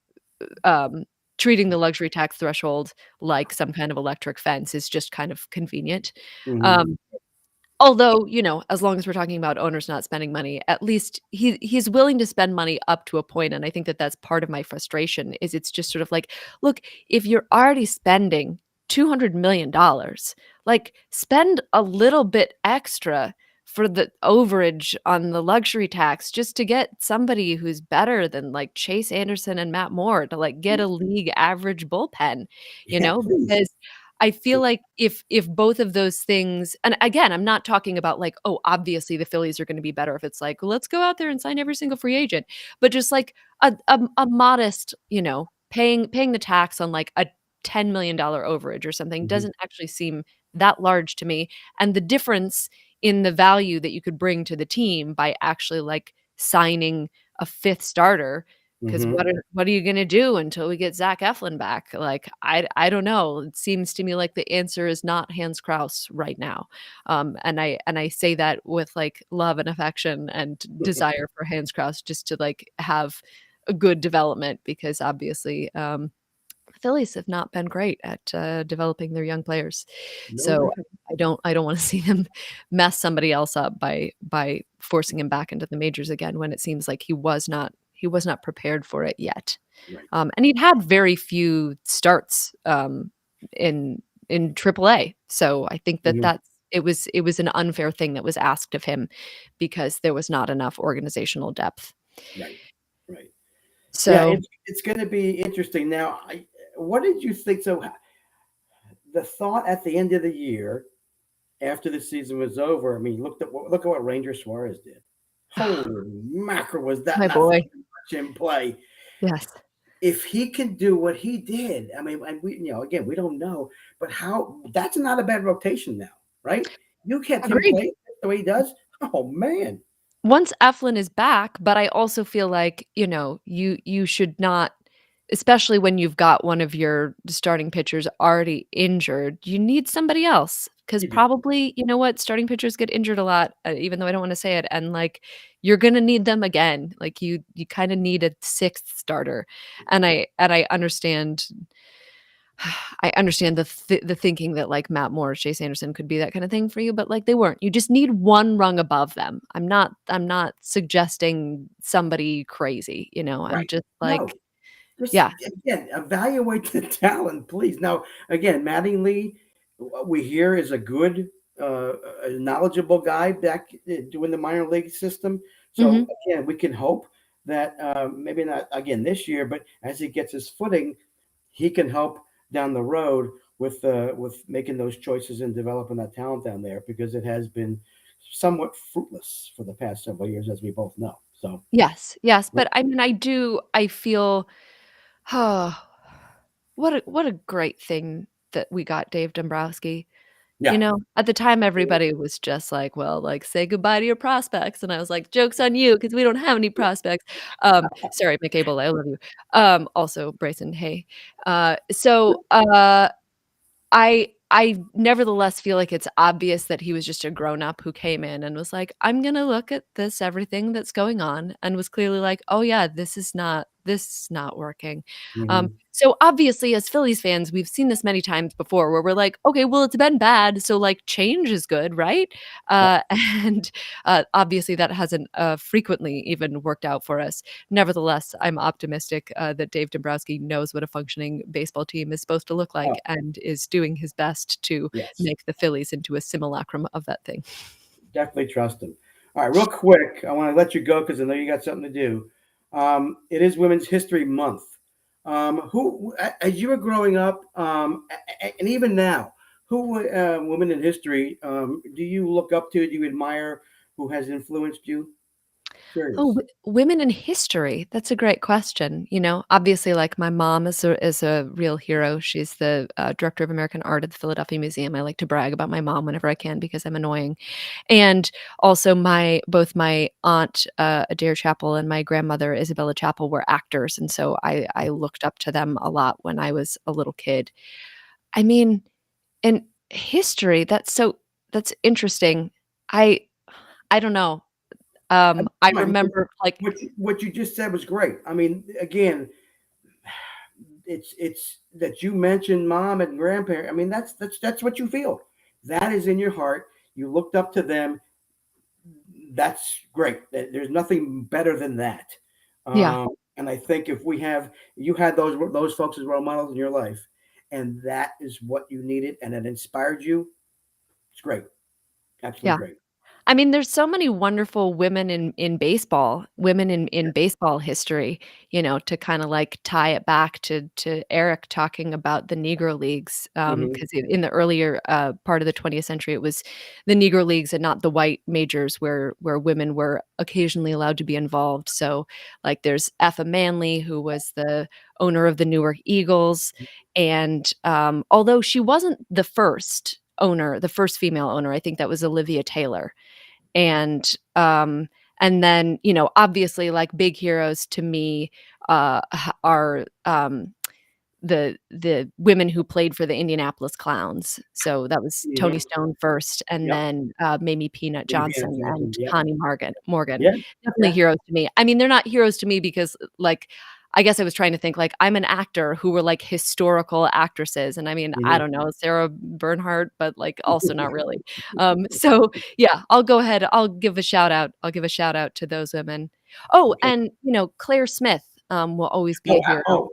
luxury tax threshold like some kind of electric fence is just kind of convenient. Mhm. Um, Although, as long as we're talking about owners not spending money, at least he's willing to spend money up to a point, and I think that that's part of my frustration, is it's just sort of like, look, if you're already spending $200 million, like, spend a little bit extra for the overage on the luxury tax just to get somebody who's better than, like, Chase Anderson and Matt Moore to, like, get a league average bullpen, Yeah. Please. because I feel like if both of those things, and again, I'm not talking about like, oh, obviously the Phillies are gonna be better if it's like, "Well, let's go out there and sign every single free agent," but just like a modest, paying the tax on like a $10 million overage or something Mhm. doesn't actually seem that large to me, and the difference in the value that you could bring to the team by actually, like, signing a 5th starter. 'Cause Mhm. what are you gonna do until we get Zach Eflin back? Like, I don't know. It seems to me like the answer is not Hans Kraus right now. And I say that with, like, love and affection and desire for Hans Kraus just to, like, have a good development, because obviously, Phillies have not been great at, developing their young players. No, So they have. I don't wanna see them mess somebody else up by forcing him back into the majors again when it seems like he was not prepared for it yet. Right. And he'd had very few starts, in AAA. So I think that Mhm. it was an unfair thing that was asked of him because there was not enough organizational depth. Right. Right. Yeah. So It's going to be interesting. Now, what did you think? So, the thought at the end of the year, after the season was over, I mean, look at what Ranger Suarez did. Holy mackerel, was that my not boy. fun to watch him play? Yes. If he can do what he did, I mean, and again, we don't know, but how that's not a bad rotation now, right? You get him Agreed. play the way he does. Oh man. Once Eflin is back, but I also feel like, you should not, especially when you've got one of your starting pitchers already injured, you need somebody else, because You do. probably, you know what, starting pitchers get injured a lot, even though I don't wanna say it, and, like, you're gonna need them again. Like, you kinda need a 6th starter, and I understand. I understand the thinking that, like, Matt Moore, Chase Anderson could be that kinda thing for you, but, like, they weren't. You just need one rung above them. I'm not suggesting somebody crazy, I'm Right. just No, like, just yeah. again, evaluate the talent, please. Now, again, Mattingly, we hear is a good, a knowledgeable guy back doing the minor league system. So Mhm. again, we can hope that maybe not again this year, but as he gets his footing, he can help down the road with making those choices and developing that talent down there, because it has been somewhat fruitless for the past several years, as we both know. So Yes, yes, but I mean, I feel, what a great thing that we got Dave Dombrowski. yeah, At the time, everybody was just like, "Well, like, say goodbye to your prospects," and I was like, "Joke's on you, because we don't have any prospects." Sorry, McCable, I love you. Also, Bryson, hey. So, I I nevertheless feel like it's obvious that he was just a grown up who came in and was like, I'm gonna look at this, everything that's going on, and was clearly like, oh yeah, this is not working. Mhm. So obviously, as Phillies fans, we've seen this many times before where we're like, okay, well, it's been bad, so like change is good, right? Yeah. And obviously that hasn't frequently even worked out for us. Nevertheless, I'm optimistic that Dave Dombrowski knows what a functioning baseball team is supposed to look Oh, like and is doing his best to yes. make the Phillies into a simulacrum of that thing. Definitely trust him. All right, real quick, I want to let you go because I know you got something to do. It is Women's History Month. As you were growing up, and even now, who women in history do you look up to? Do you admire? Who has influenced you? Oh, Curious. women in history. That's a great question. Obviously, like my mom is a real hero. She's the director of American art at the Philadelphia Museum. I like to brag about my mom whenever I can because I'm annoying. And also, both my aunt Adair Chapel and my grandmother Isabella Chapel were actors, and so I looked up to them a lot when I was a little kid. I mean, in history, that's interesting. I I don't know. I Fine. remember like What you just said was great. I mean, again, it's that you mentioned mom and grandparent. I mean, that's what you feel. That is in your heart. You looked up to them. That's great. There's nothing better than that. yeah. And I think if you had those folks as role models in your life, and that is what you needed, and it inspired you, it's great. Absolutely Yeah. great. I mean, there's so many wonderful women in baseball, women in baseball history, to kinda, like, tie it back to Eric talking about the Negro Leagues, Hmm. 'cause in the earlier, part of the 20th century, it was the Negro Leagues and not the white majors where women were occasionally allowed to be involved, so, like, there's Effa Manley, who was the owner of the Newark Eagles, and, although she wasn't the first female owner, I think that was Olivia Taylor. And, and then, obviously, like, big heroes to me, are, the women who played for the Indianapolis Clowns. So that was Toni Hmm. Stone first, and Yep. then, Mamie Peanut Maybe Hannah Johnson and Johnson. Yep. Connie Morgan. Yeah. Definitely Yeah. heroes to me. I mean, they're not heroes to me because, like, I guess I was trying to think, like, I'm an actor who were, like, historical actresses, and I mean, I Hmm. don't know, Sarah Bernhardt, but, like, also not really. So, yeah, I'll go ahead, I'll give a shout out to those women. Oh, Okay. and, Claire Smith, will always be Oh, a hero. oh,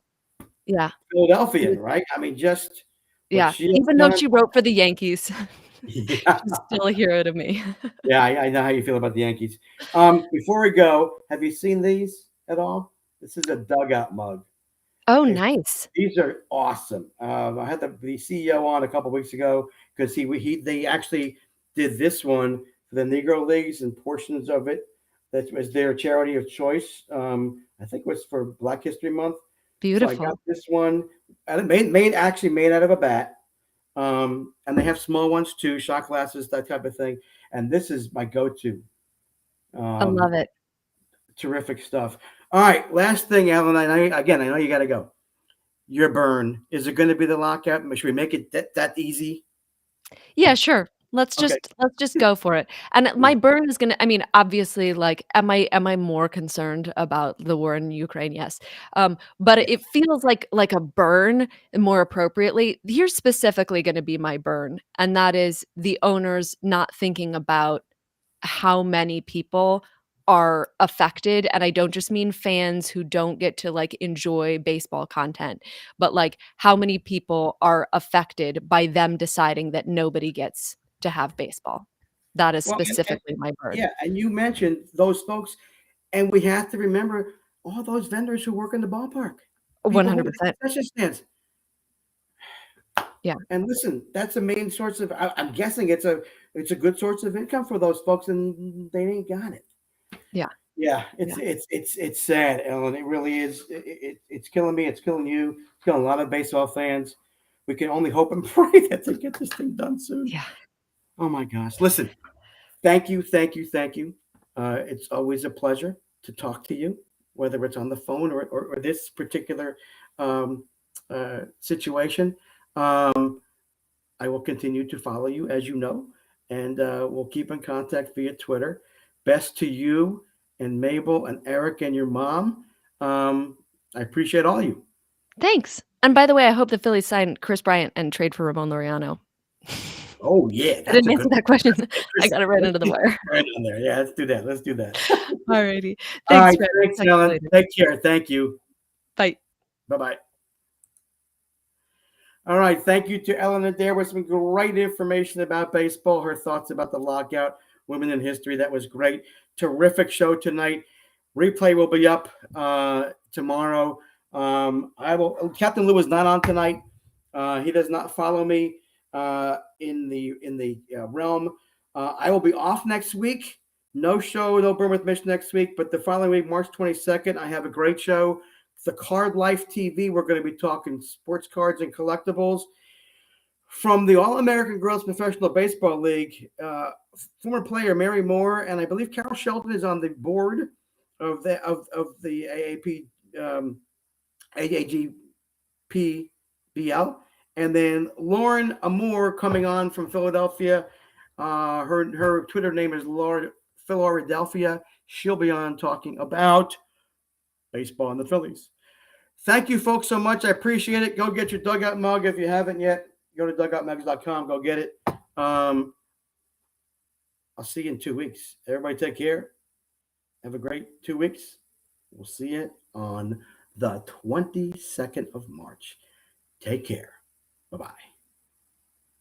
Yeah. Philadelphian, right? I mean, just what Yeah, she has even though done. she wrote for the Yankees, Yeah. she's still a hero to me. Yeah, I know how you feel about the Yankees. Before we go, have you seen these at all? This is a dugout mug. Oh, It's, nice. these are awesome. I had the CEO on a couple weeks ago because they actually did this one for the Negro Leagues and portions of it. That was their charity of choice. I think it was for Black History Month. So I got Beautiful. this one, and it made out of a bat. And they have small ones too, shot glasses, that type of thing. And this is my go-to. I Um, love it. Terrific stuff. All right, last thing, Alan. I know you got to go. Your burn. Is it going to be the lockout? Should we make it that easy? Yeah, sure. Okay. Let's just go for it. And Yeah. my burn is gonna I mean, obviously, like, am I more concerned about the war in Ukraine? Yes. But Yes. it feels like a burn more appropriately. Here's specifically gonna be my burn, and that is the owners not thinking about how many people are affected, and I don't just mean fans who don't get to, like, enjoy baseball content, but, like, how many people are affected by them deciding that nobody gets to have baseball. That is Well, and specifically my burn. yeah, and you mentioned those folks, and we have to remember all those vendors who work in the ballpark, people who 100%. concession stands. Yeah, And listen, that's the main source of. I'm guessing it's a good source of income for those folks, and they ain't got it. yeah, Yeah, yeah. it's sad, Ellen. It really is. It's killing me. It's killing you. It's killing a lot of baseball fans. We can only hope and pray that they get this thing done soon. Yeah. Oh my gosh! Listen, thank you, thank you, thank you. It's always a pleasure to talk to you, whether it's on the phone or this particular situation. Um, I will continue to follow you, as you know, and we'll keep in contact via Twitter. Best to you and Mabel and Eric and your mom. I appreciate all of you. Thanks. And by the way, I hope the Phillies sign Chris Bryant and trade for Ramon Laureano. Oh yeah, I that's didn't a answer good. that question. I Chris, got it right let's under the get wire. Brian on there. Yeah, let's do that. Let's do that. Alrighty. All Thanks, right, Fred. thanks, Talk to you Ellen. later. Take care. Thank you. Bye. Bye bye. All right. Thank you to Ellen Adair with some great information about baseball, her thoughts about the lockout, women in history. That was great. Terrific show tonight. Replay will be up tomorrow. Captain Lou is not on tonight. He does not follow me in the realm. I will be off next week. No show, no Burn with Mitch next week. But the following week, March 22nd, I have a great show. The Card Life TV. We're going to be talking sports cards and collectibles from the All-American Girls Professional Baseball League. Former player Mary Moore and I believe Carol Shelton is on the board of the AAP AAGPBL, and then Lauren Amour coming on from Philadelphia. Her Twitter name is Philadelphia. She'll be on talking about baseball and the Phillies. Thank you, folks, so much. I appreciate it. Go get your Dugout mug if you haven't yet. Go to dugoutmugs.com. Go get it. I'll see you in 2 weeks. Everybody take care. Have a great 2 weeks. We'll see you on the 22nd of March. Take care. Bye-bye.